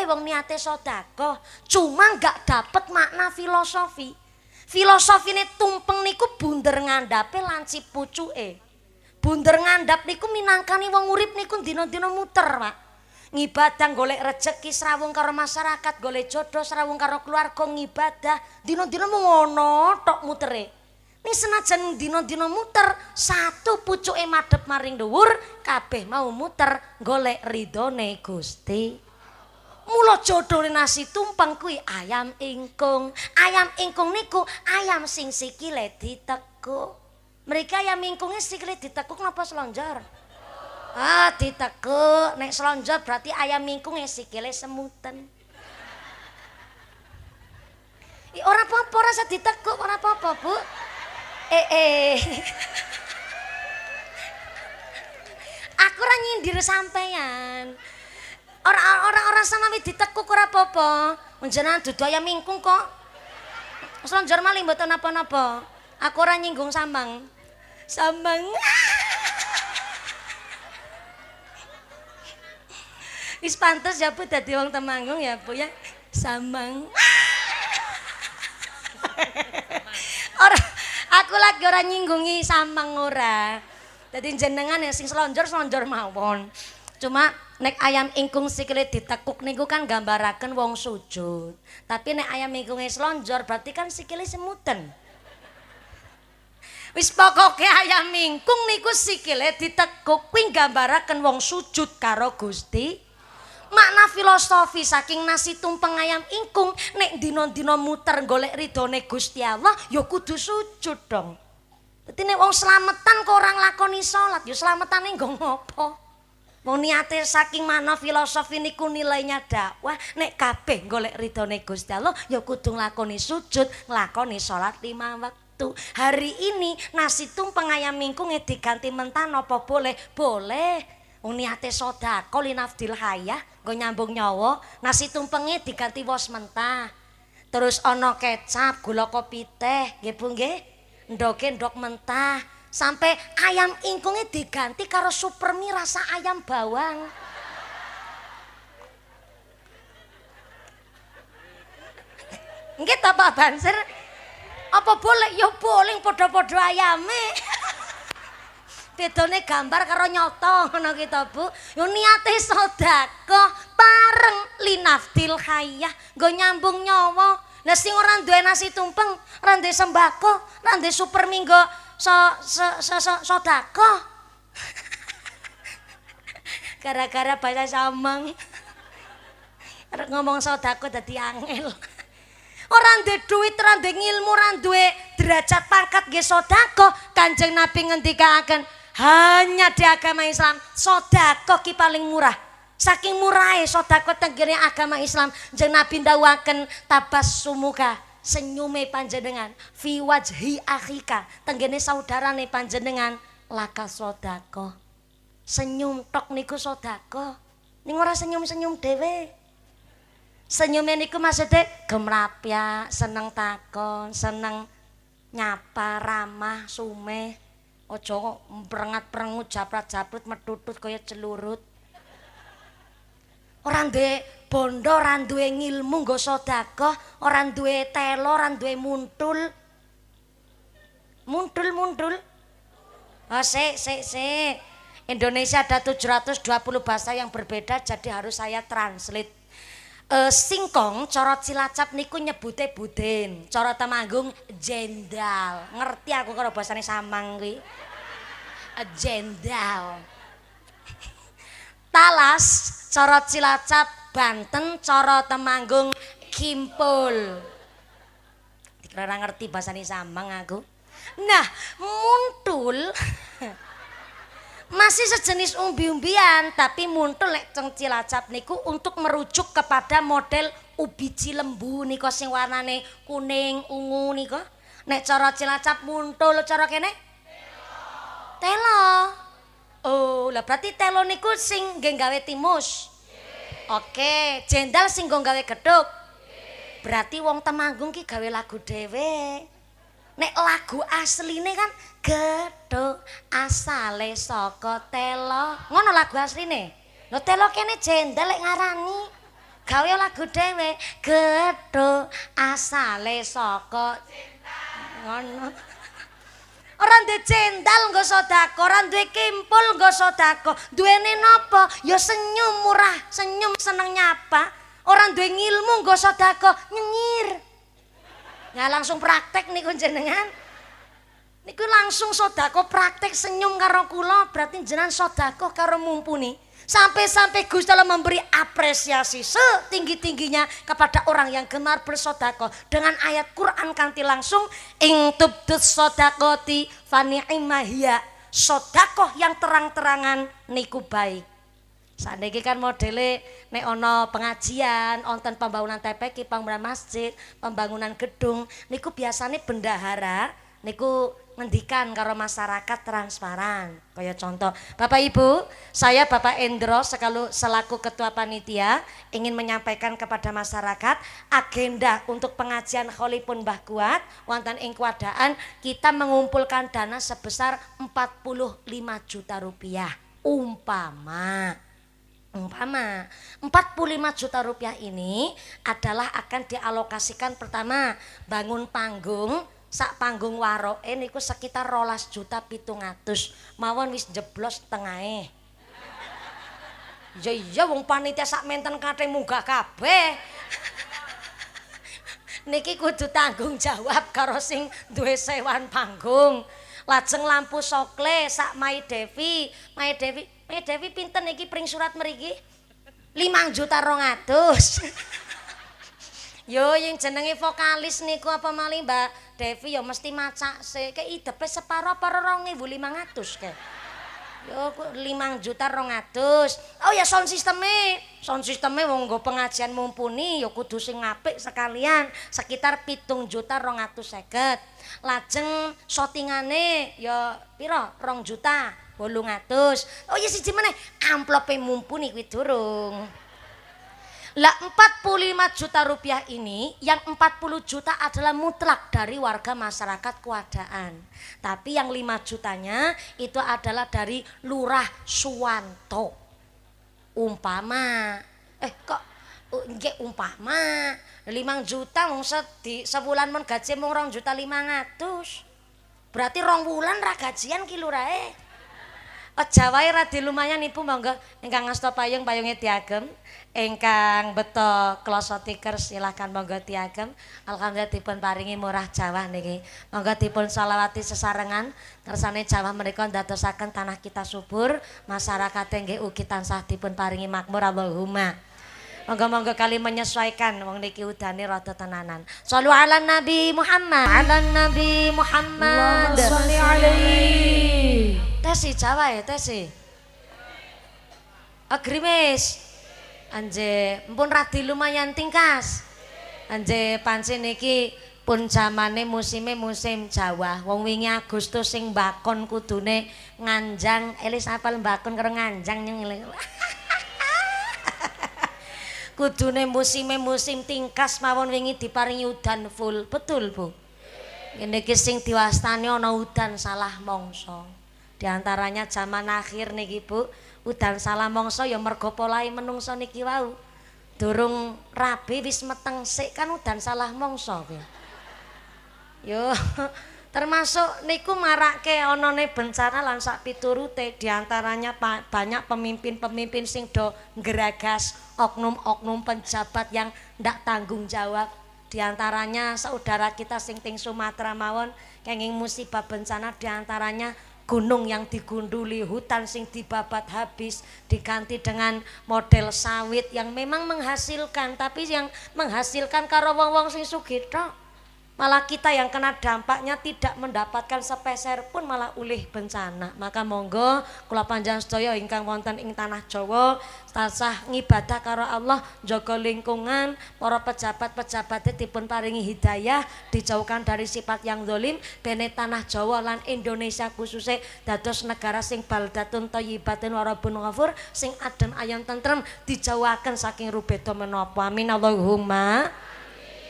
wong niate sedekah. Cuma enggak dapet makna filosofi. Filosofine tumpeng niku bunder ngandhape lancip pucuke. Bunder ngandhap niku minangkani wong urip niku dina-dina muter, Pak. Ngibadah golek rejeki srawung karo masyarakat, golek jodoh srawung karo keluarga ngibadah, dina-dina mung ngono tok mutere. Ning senajan dina-dina muter, satu pucuke madhep maring dhuwur, kabeh mau muter golek ridhone Gusti. Mula jodhone nasi tumpeng kuwi ayam ingkung. Ayam ingkung niku ayam sing sikile ditekuk. Mereka ayam ingkungnya sikile ditekuk napa selonjor? Ah, ditekuk. Nek selonjor berarti ayam mingkung ya sikile semuten. Ora apa-apa, ora usah ditekuk, ora apa-apa, Bu. Aku ora nyindir sampeyan. Ora sanawi ditekuk ora apa-apa. Njenengan dudu ayam mingkung kok. Selonjor malih mboten napa-napa. Aku ora nyinggung sambang. Sambang. Wis pantes ya Bu dadi wong Temanggung ya Bu ya. Sambang. Ora, aku lagi ora nyinggungi Sambang ora. Dadi jenengan ya sing selonjor mawon. Cuma nek ayam ingkung sikile ditekuk niku kan gambaraken wong sujud. Tapi nek ayam ingkunge selonjor berarti kan sikile semuten. Wis pokoke ayam ingkung niku sikile ditekuk kuwi gambaraken wong sujud karo Gusti. Makna filosofi saking nasi tumpeng ayam ingkung nek dina-dina muter golek ridhone Gusti Allah ya kudu sujud dong. Dadi nek wong slametan kok ora nglakoni salat ya slametane nggo ngopo? Wong niate saking makna filosofi niku nilainya dakwah nek kabeh golek ridhone Gusti Allah ya kudu nglakoni sujud, nglakoni salat 5 waktu. Hari ini nasi tumpeng ayam ingkung diganti mentan apa boleh? Boleh. Wong niate sedekah linafdil hayah nggo nyambung nyawa, nasi tumpenge diganti wos mentah. Terus ana kecap, gula kopi teh, nggih Bu nggih. Ndoke ndok mentah. Sampai ayam ingkunge diganti karo supermi rasa ayam bawang. Nggih ta Pak Banser? Apa boleh? Ya boleh padha-padha ayame. Bedone gambar karo nyoto ngono ki to Bu. Yo niate sedekah pareng linafdil hayah nggo nyambung nyawa. Lah sing ora duwe nasi tumpeng, ora duwe sembako, ora duwe super minggo sedekah. Gara-gara bahasa Samang. Arep ngomong sedekah dadi angel. Ora duwe duit, ora duwe ilmu, ora duwe derajat pangkat nggih sedekah. Kanjeng Nabi ngendikaken hanya di agama Islam sedekah ki paling murah. Saking murahe sedekah tenggene agama Islam, jeneng Nabi ndawuhaken tabassumuka, senyume panjenengan fi wajhi akhika, tenggene saudarane panjenengan laka sedekah. Senyum tok niku sedekah. Ning ora senyum-senyum dhewe. Senyume niku maksudnya gemrapyak, seneng takon, seneng nyapa, ramah, sumeh. Aja prengat-prengut, japrat-japrut, metutut kaya celurut. Ora duwe bondo, ora duwe ngilmu nggo sedekah, ora duwe telo, ora duwe muntul. Muntul. Oh, sik. Indonesia ada 720 bahasa yang berbeda, jadi harus saya translate. Singkong cara Cilacap niku nyebute buden, cara Temanggung jendal. Ngerti aku karo basane Samang kuwi. Jendal. Talas cara Cilacap Banten, cara Temanggung kimpul. Dikira ngerti basane Samang aku. Nah, muntul masih sejenis umbi-umbian, tapi muntul lek ceng Cilacap niku untuk merujuk kepada model ubi cilembu niku sing warnane kuning ungu niku. Nek cara Cilacap muntul, cara kene telo. Oh, lah berarti telo niku sing nggih gawe timus. Oke, jendal sing nggo gawe gethuk. Berarti wong Temanggung ki gawe lagu dhewe. Nek lagu asline kan gethuk asale saka telo. Ngono lagu asline. Lho telo kene jendel lek ngarani. Gawe lagu dhewe gethuk asale saka ngono. Ora duwe jendal nggo sedekah, ora duwe kimpul nggo sedekah. Duwene napa? Ya senyum murah, senyum seneng nyapa. Ora duwe ngilmu nggo sedekah, nyengir. Ya langsung praktek niku jenengan. Niku langsung sedekah praktek senyum karo kula, berarti jenengan sedekah karo mumpuni. Sampai-sampai Gusti Allah memberi apresiasi setinggi-tingginya kepada orang yang gemar bersedekah dengan ayat Quran kanthi langsung ing tubdus shadaqati fa ni'ma hiya. Sedekah yang terang-terangan niku baik. Sakniki kan modele nek ana pengajian, wonten pembangunan TPK, pembangunan masjid, pembangunan gedung, niku biasanya bendahara niku ngendikan karo masyarakat transparan. Kaya contoh, Bapak Ibu, saya Bapak Endro selaku ketua panitia ingin menyampaikan kepada masyarakat agenda untuk pengajian Kholipun Mbah Kuat wonten ing Kuadaan kita mengumpulkan dana sebesar 45 juta rupiah. Umpama 45 juta rupiah ini adalah akan dialokasikan pertama bangun panggung, sak panggung waroke niku sekitar 12 juta 700 mawon wis jeblos tengahe. Ya iya wong panitia sak menten kate munggah kabeh. Niki kudu tanggung jawab karo sing duwe sewan panggung. Lajeng lampu sokle sak Mai Devi pinten iki pring surat mriki? 5 juta 200. Yo yang jenenge vokalis niku apa malih Mbak Devi ya mesti macak se ke idepe separo apa 2.500 ke. Yo 5 juta 200. Oh ya sound systeme wong nggo pengajian mumpuni ya kudu sing apik sekalian sekitar 7 juta 250. Lajeng shootingane ya pira 2 juta 800. Oh ya siji meneh amplope mumpuni kuwi durung. Lah 45 juta rupiah ini yang 40 juta adalah mutlak dari warga masyarakat Kuadaan. Tapi yang 5 jutanya itu adalah dari Lurah Suwanto. Umpama kok nggih umpama 5 juta wong sebulan men gaji mung 2 juta 500. Berarti 2 wulan ra gajian ki lurahe. Jawahe radi lumayan Ibu monggo ingkang ngasta payung-payunge diagem, ingkang beto kloso tiker silahkan monggo diagem. Alhamdulillah dipun paringi murah Jawa niki. Monggo dipun selawati sesarengan kersane Jawa menika ndadosaken tanah kita subur, masyarakate nggih ugi tansah dipun paringi makmur Allahumma. Monggo-monggo kali menyesuaikan wong niki udane rada tenanan. Shallu ala Nabi Muhammad. Ala Nabi Muhammad. Shalli alaihi. Tesi Jawa ya tesi. Agrimis. Anje mpun radi lumayan tingkas. Anje pancen niki pun zamane musim Jawa. Wong wingi Agustus sing mbakon kudune nganjang, elis apal mbakon karo nganjang nyeng. Kudune musim tingkas mawon wingi diparingi udan full. Betul, Bu. Ngene iki sing diwastani ana udan salah mangsa. Di antaranya zaman akhir niki, Bu, udan salah mangsa ya mergo polahe menungso niki wau. Durung rabi wis meteng sik kan udan salah mangsa kuwi. Yo termasuk niku marake onone bencana lan sak piturute diantaranya banyak pemimpin-pemimpin sing do ngeragas oknum-oknum pejabat yang ndak tanggung jawab. Diantaranya saudara kita sing ting Sumatera mawon kenging musibah bencana diantaranya gunung yang digunduli, hutan sing dibabat habis diganti dengan model sawit yang memang menghasilkan, tapi yang menghasilkan karo wong-wong sing sugih tok. Malah kita yang kena dampaknya tidak mendapatkan sepeser pun malah ulih bencana. Maka monggo kula panjenengan sedaya ingkang wonten ing tanah Jawa tansah ngibadah karo Allah, jaga lingkungan, para pejabat-pejabatnya dipun paringi hidayah, dijauhkan dari sifat yang zalim, bene tanah Jawa lan Indonesia khususnya dados negara sing baldatun thayyibatun wa rabbun ghafur, sing adem ayem tentrem, dijauhaken saking rubeda menapa. Amin Allahumma.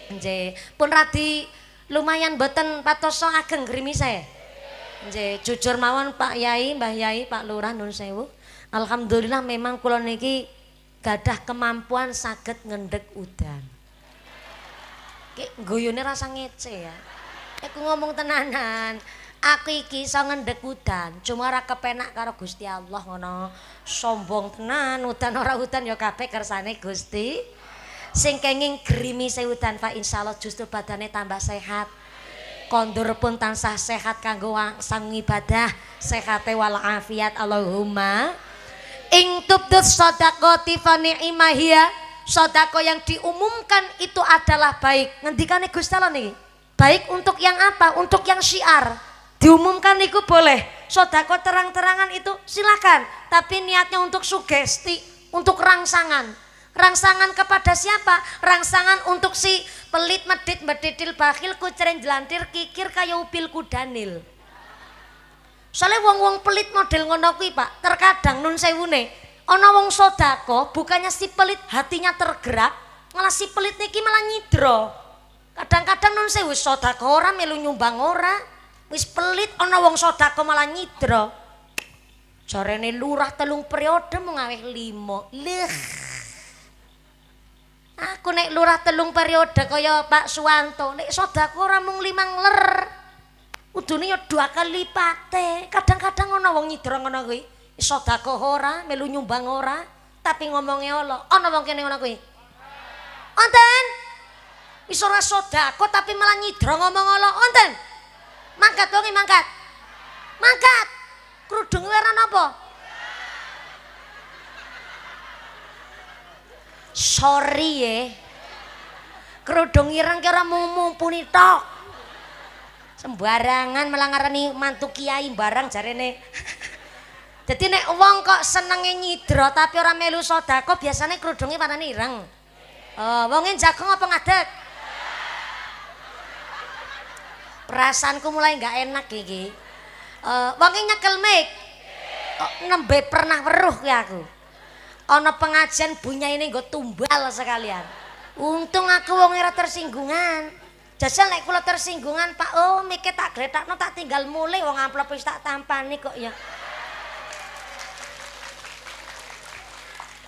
Nggih, pun radi lumayan boten patoso ageng grimise. Nggih, jujur mawon Pak Yai, Mbah Yai, Pak Lurah nun sewu. Alhamdulillah memang kula niki gadah kemampuan saged ngendhek udan. Ki guyune rasa ngece ya. Aku ngomong tenanan. Aku iki iso ngendhek udan, cuma ora kepenak karo Gusti Allah ngono. Sombong tenan, udan ora udan ya kabeh kersane Gusti. Sing kenging grimise udan Pak insyaallah justru badane tambah sehat. Kondur pun tansah sehat kanggo sang ibadah, sehate wal afiat Allahumma. Ing tubdus shadaqati fa ni'mahia, sedekah yang diumumkan itu adalah baik. Ngendikane Gusti Allah niki. Baik untuk yang apa? Untuk yang syiar. Diumumkan itu boleh. Sedekah terang-terangan itu silakan, tapi niatnya untuk sugesti, untuk rangsangan. Rangsangan kepada siapa? Rangsangan untuk si pelit medit medidil bakhil kuceren jelantir kikir kaya upil kudanil. Soalnya wong-wong pelit model ngono kuwi Pak, terkadang nun sewune ana wong sedekah bukannya si pelit hatinya tergerak, malah si pelit niki malah nyidra. Kadang-kadang nun sewu sedekah ora melu nyumbang ora, wis pelit ana wong sedekah malah nyidra. Jarene lurah 3 periode mung ngaweh 5. Leh. Aku nek lurah 3 periode kaya Pak Suwanto, nek sedekah ora mung 5 ler. Udune ya 2 kali lipate. Kadang-kadang ana wong nyidra ngono kuwi. Sedekah ora, melu nyumbang ora, tapi ngomongnya Allah. Ana wong kene ngono kuwi. Wonten? Wis ora sedekah tapi malah nyidra ngomong Allah. Wonten? Mangkat wong mangkat. Mangkat. Krudunge werna napa? Sorry ya, kerudung ireng kira mumpuni tok, sembarangan malah ngarani mantu kiai barang jarene. Jadi nek wong kok senenge nyidra tapi ora melu sedekah biasanya kerudungnya warnane ireng. Wonge jagong apa ngadeg? Perasaanku mulai nggak enak iki. Wonge nyekel mic. Nembe pernah weruh ki aku. Ana pengajian bunya ini nggo tumbal sekalian. Untung aku wong ora tersinggungan. Jajal nek kula tersinggungan Pak, oh mike tak gletakno tak tinggal mulih wong amplop wis tak tampani kok ya.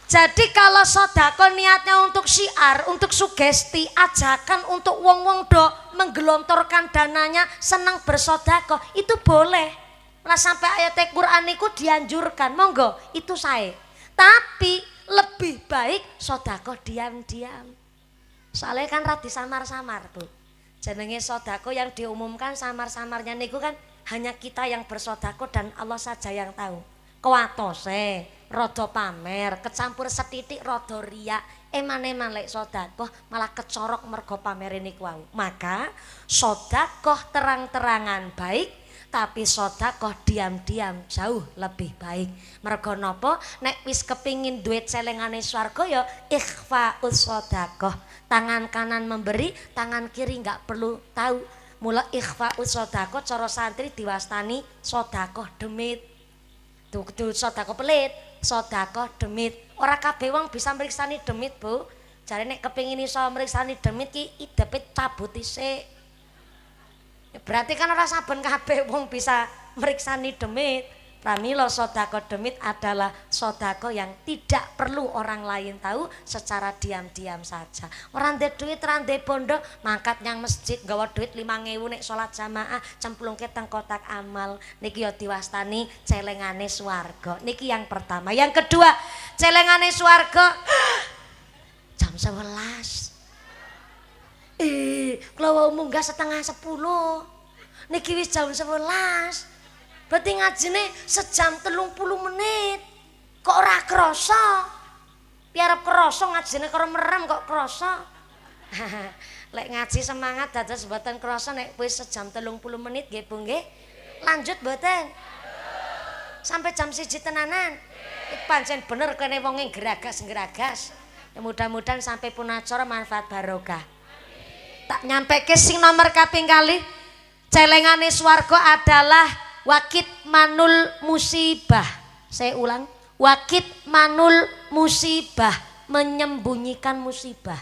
Jadi kalau sedekah niatnya untuk syiar, untuk sugesti, ajakan untuk wong-wong do menggelontorkan dananya senang bersedekah, itu boleh. Lah sampai ayat Al-Qur'an niku dianjurkan, monggo itu saya. Tapi lebih baik sedekah diam-diam. Soalnya kan radi samar-samar Bu. Jenenge sedekah yang diumumkan samar-samarnya niku kan hanya kita yang bersedekah dan Allah saja yang tahu. Kuwatose, rada pamer, kecampur setitik rada riya, eman-eman lek sedekah malah kecorok mergo pamere niku wau. Maka sedekah terang-terangan baik, Tapi sedekah diam-diam jauh lebih baik. Mergo napa? Nek wis kepingin duit celengane swarga ya ikhfaus sedekah. Tangan kanan memberi, tangan kiri enggak perlu tahu. Mula ikhfaus sedekah cara santri diwastani sedekah demit. Tuh sedekah pelit, sedekah demit. Ora kabeh wong bisa mriksani demit, Bu. Jare nek kepingin iso mriksani demit ki idepe cabut isik. Berarti kan ora saben kabeh wong bisa meriksani demit. Pramila sedekah demit adalah sedekah yang tidak perlu orang lain tahu, secara diam-diam saja. Ora ndek duit, ora ndek bondo, mangkat nyang masjid nggawa duit 5.000 nek salat jamaah cemplungke teng kotak amal. Niki ya diwastani celengane swarga. Niki yang pertama. Yang kedua, celengane swarga jam 11. Kalau munggah setengah 10 niki wis jam 11. Berarti ngajine sejam 30 menit. Kok ora krasa? Piarep krasa ngajine karo merem kok krasa. Lek ngaji semangat dados mboten krasa nek wis sejam 30 menit nggih Bu nggih. Lanjut mboten? Sampai jam 1 tenanan. Pancen bener kene wonge geragas-geragas. Mudah-mudahan sampai pun acara manfaat barokah. Tak nyampe ke sing nomor kaping kali, celengane swarga adalah wakit manul musibah. Saya ulang, wakit manul musibah, menyembunyikan musibah.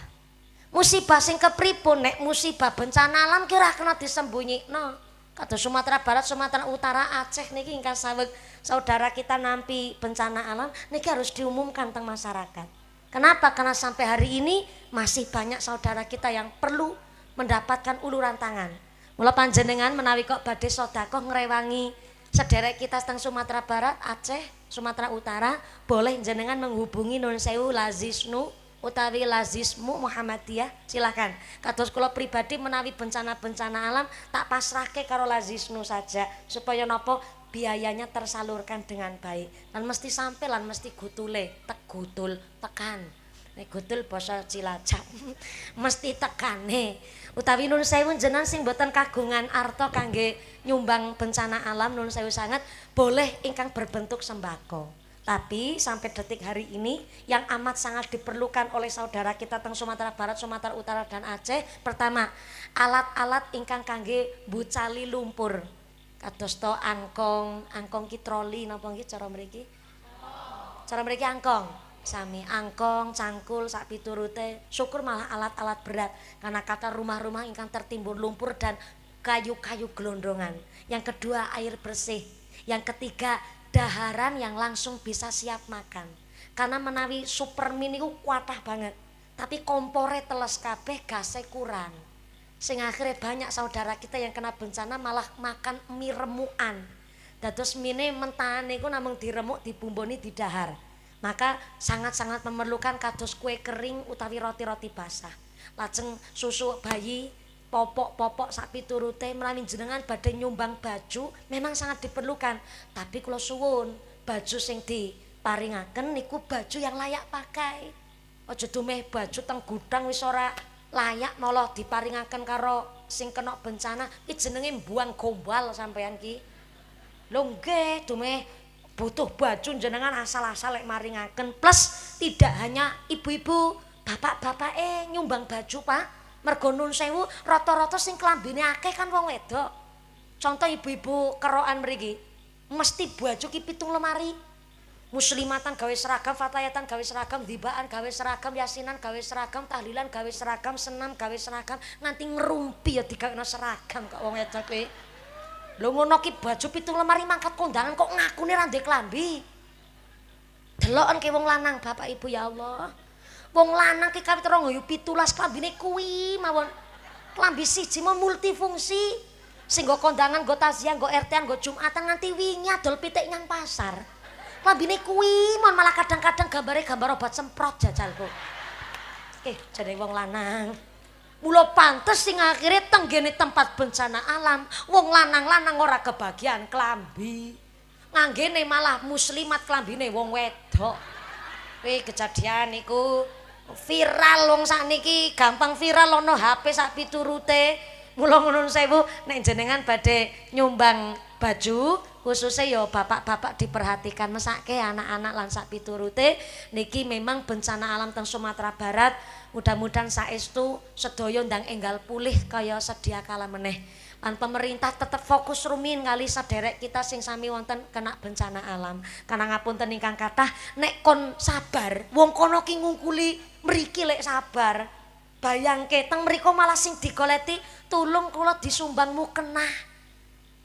Musibah sing kepripun nek musibah bencana alam kira kena disembunyikan. Kados Sumatera Barat, Sumatera Utara, Aceh niki ingkang saweg saudara kita nampi bencana alam niki harus diumumkan teng masyarakat. Kenapa? Karena sampai hari ini masih banyak saudara kita yang perlu mendapatkan uluran tangan. Mula panjenengan menawi kok badhe sedekah ngrewangi sederek kita teng Sumatera Barat, Aceh, Sumatera Utara, boleh jenengan menghubungi Nun Sewu Lazisnu utawi Lazismu Muhammadiyah, silakan. Kados kula pribadi menawi bencana-bencana alam tak pasrahke karo Lazisnu saja supaya napa biayanya tersalurkan dengan baik dan mesti sampai lan mesti gutule gutul tekan. Nek gutul basa Cilacap mesti tekane. Utawi Nun Sewu jenengan sing boten kagungan arta kangge nyumbang bencana alam Nun Sewu sangat boleh ingkang berbentuk sembako. Tapi sampai detik hari ini yang amat sangat diperlukan oleh saudara kita teng Sumatera Barat, Sumatera Utara dan Aceh, pertama alat-alat ingkang kangge bucali lumpur. Kados to angkong ki troli napa nggih cara mriki? Cara mriki angkong. Sami angkong, cangkul, sak piturute. Syukur malah alat-alat berat karena kata rumah-rumah ingkang tertimbun lumpur dan kayu-kayu gelondongan. Yang kedua air bersih. Yang ketiga daharan yang langsung bisa siap makan. Karena menawi supermin niku kuatah banget. Tapi kompore teles kabeh, gase kurang. Sing akhirnya banyak saudara kita yang kena bencana malah makan mie remukan. Dados mine mentahan niku namung diremuk, dibumboni, didahar. Maka sangat-sangat memerlukan kados kue kering utawi roti-roti basah. Lajeng susu bayi, popok-popok sak piturute menawi jenengan badhe nyumbang baju memang sangat diperlukan. Tapi kula suwun, baju sing diparingaken niku baju yang layak pakai. Aja dumeh baju teng gudang wis ora layak malah diparingaken karo sing kena bencana. Iki jenenge buang gombal sampean ki. Lho nggih, dumeh butuh baju jenengan asal-asal lek maringaken. Plus tidak hanya ibu-ibu, bapak-bapak nyumbang baju, Pak. Mergo Nun Sewu rata-rata sing klambine akeh kan wong wedok. Contoh ibu-ibu kerokan mriki, mesti baju ki 7 lemari. Muslimatan gawe seragam, fatayatan gawe seragam, dibaan gawe seragam, yasinan gawe seragam, tahlilan gawe seragam, senam gawe seragam, nganti ngerumpi ya digawekno seragam kok wong wedok kuwi. Lho ngono ki baju 7 lemari mangkat kondangan kok ngakune ra ndek klambi. Deloken ki wong lanang Bapak Ibu ya Allah. Wong lanang ki kawit rong nggayu 17 klambine kuwi mawon. Klambi siji mau multifungsi. Sing nggo kondangan, nggo taziah, nggo RT-an, nggo Jumatan nganti wingi adol pitik nyang pasar. Klambine kuwi mon malah kadang-kadang gambare gambar obat semprot jajalku. Jane wong lanang. Mula pantes sing akhire tenggene tempat bencana alam wong lanang-lanang ora kebagian klambi. Nganggene malah muslimat klambine wong wedok. Kuwi kejadian niku viral wong sakniki gampang viral ana HP sak piturute. Mula Nun Sewu nek jenengan badhe nyumbang baju khususnya yo bapak-bapak diperhatikan mesake anak-anak lan sak piturute niki memang bencana alam teng Sumatera Barat mudah-mudahan saestu sedaya ndang enggal pulih kaya sedia kala meneh lan pemerintah tetap fokus rumin kali saderek kita sing sami wonten kena bencana alam karena ngapunten ingkang kathah nek kon sabar wong kono ki ngungkuli mriki lek sabar bayangke teng mriku malah sing digoleti tulung kula disumbangmu kenah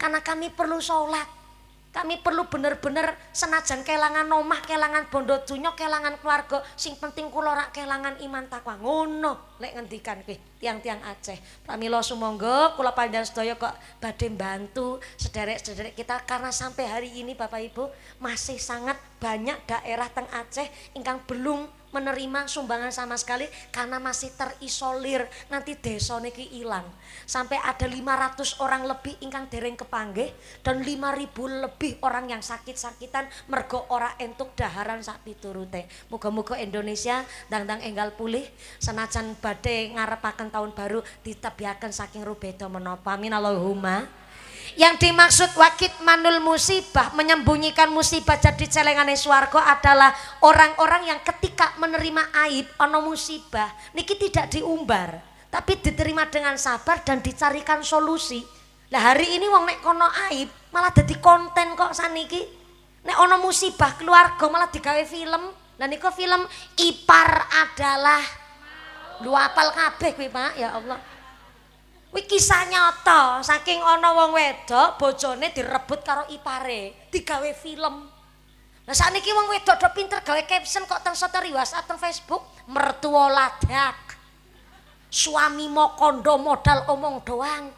karena kami perlu sholat kami perlu bener-bener senajan kelangan omah kelangan bondo donya kelangan keluarga sing penting kula rak kelangan iman takwa ngono lek ngendikan kuwi tiang-tiang Aceh pramila sumangga kula panjenengan sedaya kok badhe mbantu sederek-sederek kita karena sampai hari ini Bapak Ibu masih sangat banyak daerah teng Aceh ingkang belum menerima sumbangan sama sekali karena masih terisolir nanti desa niki hilang sampai ada 500 orang lebih ingkang dereng kepanggih dan 5.000 lebih orang yang sakit-sakitan mergo ora entuk daharan sak piturute muga-muga Indonesia ndang-ndang enggal pulih senajan badhe ngarepaken tahun baru ditebiaken saking rubeda menapa amin Allahumma. Yang dimaksud wakit manul musibah menyembunyikan musibah jadi celengane swarga adalah orang-orang yang ketika menerima aib ono musibah niki tidak diumbar tapi diterima dengan sabar dan dicarikan solusi. Lah hari ini wong nek kono aib malah dadi konten kok saniki nek ono musibah keluarga malah digawe film dan niku film Ipar Adalah lu apal kabeh kuwi Pak ya Allah. Wih kisah nyata saking ana wong wedok bojone direbut karo ipare digawe film. Lah sakniki wong wedok do pinter gawe caption kok teng story WhatsApp teng Facebook mertua ladak. Suami mo kondo modal omong doang.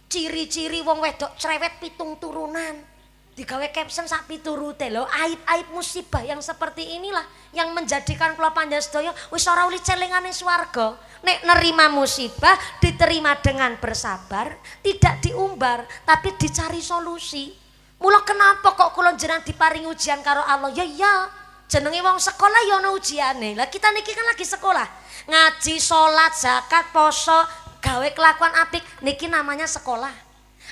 Ciri-ciri wong wedok cerewet 7 turunan. Digawe caption sak piturute lho aib-aib musibah yang seperti inilah yang menjadikan kula panjenengan sedaya wis ora uli celengane swarga. Nek nerima musibah diterima dengan bersabar, tidak diumbar tapi dicari solusi. Mula kenapa kok kula jenengan diparingi ujian karo Allah? Ya iya, jenenge wong sekolah ya ana ujiane. Lah kita niki kan lagi sekolah. Ngaji, salat, zakat, poso, gawe kelakuan apik niki namanya sekolah.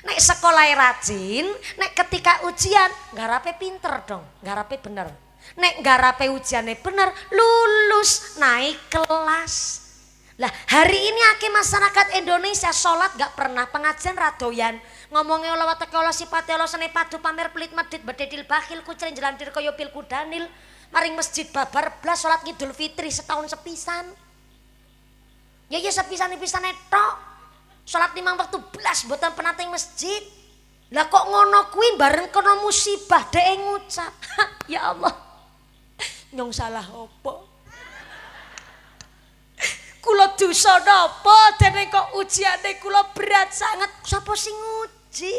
Nek sekolah rajin, nek ketika ujian garape pinter dong, garape bener. Nek garape ujiannya bener, lulus naik kelas. Lah hari ini akeh masyarakat Indonesia sholat gak pernah pengajian radoyan. Ngomongnya Allah watake Allah sifate Allah sene padu pamer pelit medit bededil bakhil kucren jelantir kaya pilku danil. Maring masjid babar blas sholat Idul Fitri setahun sepisan. Ya sepisan-pisan tok. Sholat 5 waktu belas boten penateng masjid. Lah kok ngono kuwi bareng kena musibah dhek ngucap. Ya Allah. Nyong salah opo? Kula dosa napa dene kok ujiane kula berat sangat. Sapa sing nguji?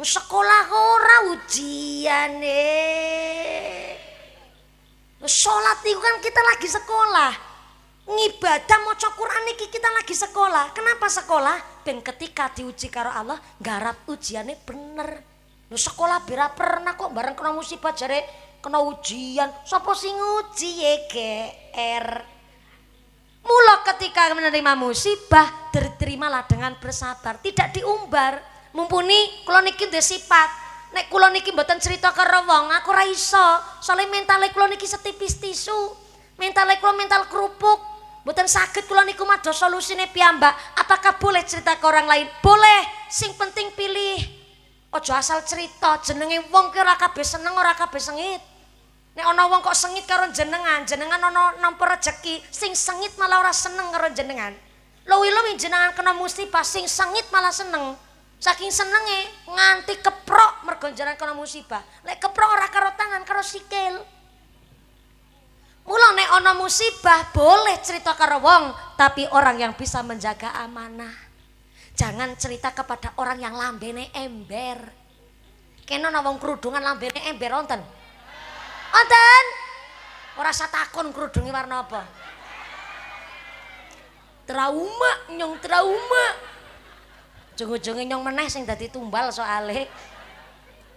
Sekolah ora ujiane. Sholat itu kan kita lagi sekolah. Ngibadah maca Quran iki kita lagi sekolah. Kenapa sekolah? Ben ketika diuji karo Allah garap ujiannya bener. Lho sekolah bera pernah kok bareng kena musibah jare kena ujian. Sapa sing nguji ya GR. Mula ketika menerima musibah diterimalah dengan bersabar, tidak diumbar. Mumpuni kula niki ndek sifat nek kula niki mboten cerita karo wong aku ora iso. Soale mentale kula niki setipis tisu. Mentale kula mental kerupuk. Mboten saged kula niku mados solusine piyambak. Apakah boleh cerita ke orang lain? Boleh. Sing penting pilih. Ojo asal cerita. Jenenge wong ki ora kabeh seneng, ora kabeh sengit. Nek ana wong kok sengit karo jenengan, jenengan ana nampa rejeki, sing sengit malah ora seneng karo jenengan. Luwi-luwi jenengan kena musibah, sing sengit malah seneng. Saking senenge nganti keprok mergo jenengan kena musibah. Lek keprok ora karo tangan, karo sikil. Mula nek ana musibah boleh cerita karo wong, tapi orang yang bisa menjaga amanah. Jangan cerita kepada orang yang lambene ember. Kena ana wong kerudungan lambene ember wonten? Wonten? Ora usah takon kerudunge warna apa. Trauma, nyong trauma. Ujung-ujunge nyong meneh sing dadi tumbal soale.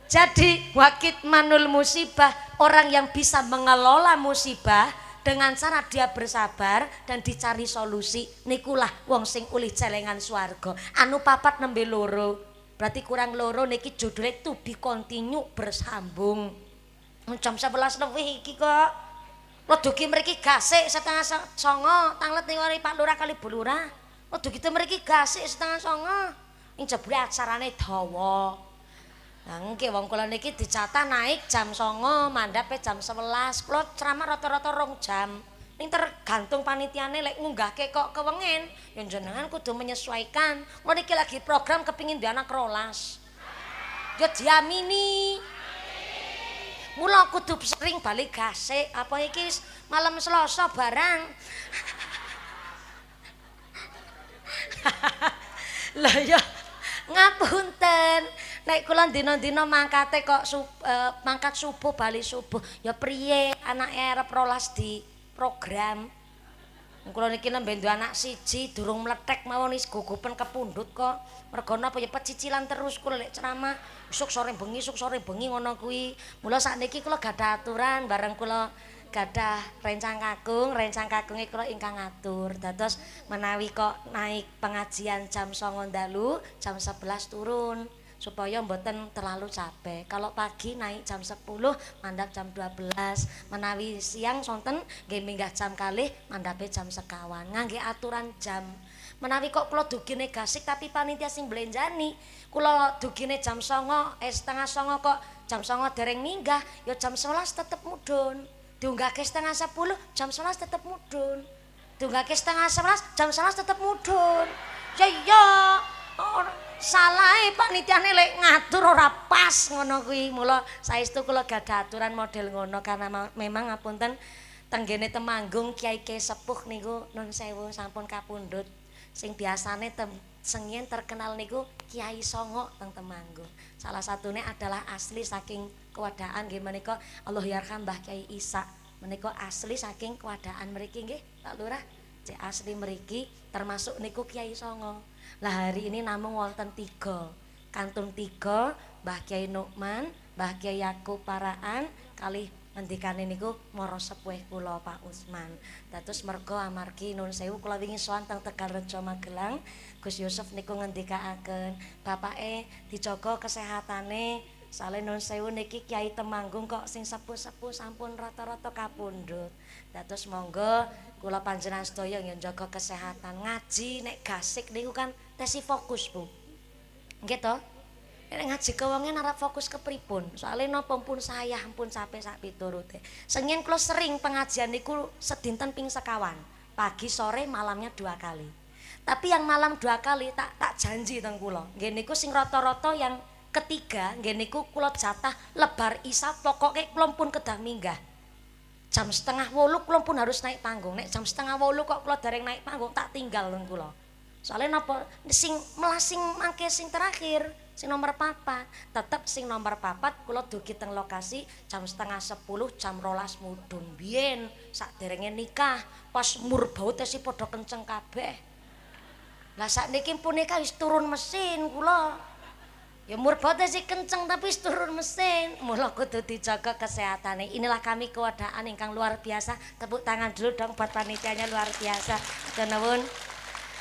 Jadi wakit manul musibah, orang yang bisa mengelola musibah dengan cara dia bersabar dan dicari solusi, nikulah wong sing ulih celengan swarga. Anu papat nembe loro. Berarti kurang loro niki judulnya to be continue bersambung. Jam 11 lebih iki kok. Wedugi mriki gasik setengah songo tanglet ning Pak Lurah kali Bu Lurah. Wedugi te mriki gasik setengah songo. Ing jebule acarane dawa. Lah nggih wong kula niki dicatah naik jam 09.00 mandhape jam 11. Kula ceramah rata-rata 2 jam. Ning tergantung panitiane lek ngunggahke kok kewengen, ya jenengan kudu menyesuaikan. Kula niki lagi program kepingin duwe anak 12. Ya diamini. Mula kudu sering balik gasik. Apa iki malam Selasa barang. Lah ya ngapunten. Nek kula dina-dina mangkate kok mangkat subuh bali subuh. Ya priye anake arep 12 di program. Kula niki nembe duwe anak siji durung mlethek mawon wis gugupen kepundhut kok. Mergo napa ya pecicilan terus kula lek ceramah. Esuk sore bengi ngono kuwi. Mula sakniki kula gadah aturan bareng kula gadah rencang kagunge kula ingkang ngatur. Dados menawi kok naik pengajian jam 09.00 dalu, jam 11 turun. Supaya mboten terlalu capek. Kalau pagi naik jam 10, mandhap jam 12. Menawi siang sonten nggih minggah jam kalih, mandhape jam sekawan. Ngangge aturan jam. Menawi kok kula dugine gasik tapi panitia sing blenjani, kula dugine jam 09.00, setengah 09.00 kok jam 09.00 dereng minggah, ya jam 11 tetep mudhun. Diunggahke setengah 10, jam 11 tetep mudhun. Diunggahke setengah 11, jam 11 tetep mudhun. Ya iya. Salahe panitiane lek ngatur ora pas ngono kuwi. Mula saestu kula gadah aturan model ngono karena memang ngapunten tenggene Temanggung kiai-kiai sepuh niku nun sewu sampun kapundhut. Sing biasane sengien terkenal niku Kiai Songo teng Temanggung. Salah satunya adalah asli saking kewadaan nggih menika Allah yarham Mbah Kiai Isa. Menika asli saking kewadaan mriki nggih Pak Lurah. Cek asli mriki termasuk niku Kiai Songo. Lah hari ini namung wonten 3. Kantun 3 Mbah Kiai Nukman, Mbah Kiai Yakub Paraan kalih ngendikane niku mara sepuh kula Pak Usman. Dados merga amargi nun sewu kula wingi sowan teng Tegalrejo Magelang, Gus Yusuf niku ngendikaaken bapake dijaga kesehatane. Sale nun sewu niki Kiai Temanggung kok sing sepuh-sepuh sampun rata-rata kapundhut. Dados monggo kula panjenengan sedaya njaga kesehatan. Ngaji nek gasik niku kan tesi fokus, Bu. Nggih to? Nek ngaji kewengen arep fokus kepripun? Soale napa pun saya ampun capek sak piturute. Sengien kula sering pengajian niku sedinten ping sekawan. Pagi, sore, malamnya 2 kali. Tapi yang malam 2 kali tak janji teng kula. Nggih niku sing rata-rata yang ketiga nggih niku kula jatah lebar isa pokoke kula pun kedah minggah. Jam 7:30 kula pun harus naik panggung. Nek jam 7:30 kok kula dereng naik panggung tak tinggal teng kula. Soale napa sing melasing mangke sing terakhir sing nomor 4 tetep sing nomor 4 kula dugi teng lokasi jam 9:30 jam 12 mudhun biyen sakderenge nikah pas murbau tesi padha kenceng kabeh. Lah sakniki punika wis turun mesin kula. Ya murbau tesi kenceng tapi wis turun mesin. Mula kudu dijaga kesehatane. Inilah kami kewadaan ingkang luar biasa. Tepuk tangan dulu dong buat panitianya luar biasa. Nuwun.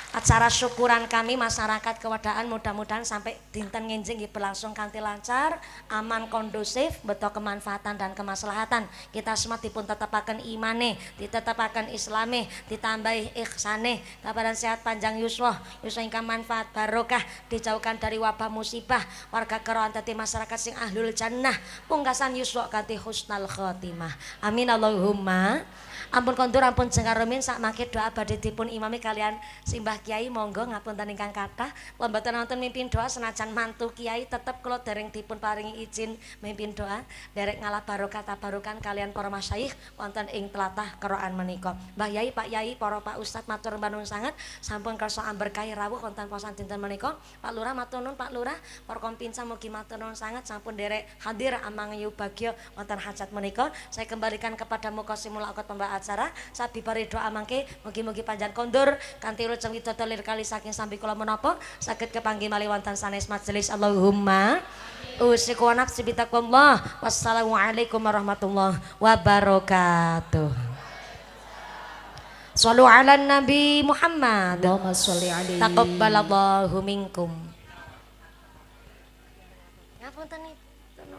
Acara syukuran kami masyarakat kewadaan mudah-mudahan sampai dinten nginjing berlangsung kanthi lancar, aman, kondusif, beto kemanfaatan dan kemaslahatan. Kita semua dipun tetepaken imane, ditetapaken islame, ditambahi ihsane, kabaran sehat panjang yuswa ingkang manfaat barokah, dijauhkan dari wabah musibah, warga keroan dadi masyarakat sing ahlul jannah, pungkasan yuswa kanthi husnal khotimah. Amin Allahumma. Ampun kondur ampun jengkaremin sak mangke doa badhe dipun imami kalian simbah Kiai monggo ngapunten ingkang kathah kula mboten wonten mimpin doa senajan mantu Kiai tetep kula dereng dipun paringi izin mimpin doa derek ngalah barokah tabarukan kalian para masyayikh wonten ing tlatah keroan menika. Mbah Yai, Pak Yai, para Pak Ustad matur nuwun sanget sampun kersa amberkahi rawuh wonten posan dinten menika. Pak Lurah matur nuwun, Pak Lurah, para kompinsa mugi matur nuwun sanget sampun derek hadir amangeyu bagya wonten hajat menika. Saya kembalikan kepada Muqasimul Aqad pembawa acara sabi pari doa mangke mugi-mugi panjang kondur kanthi wilujeng widodari lir kali saking sambi kula menapa saged kepanggih malih wonten sanes majelis. Allahumma usiku wa nafsi bitaqwallah. Wassalamualaikum warahmatullahi wabarakatuh. Shallu ala Nabi Muhammad. Allahumma sholli alaihi. Taqabbalallahu minkum. punten Ibu.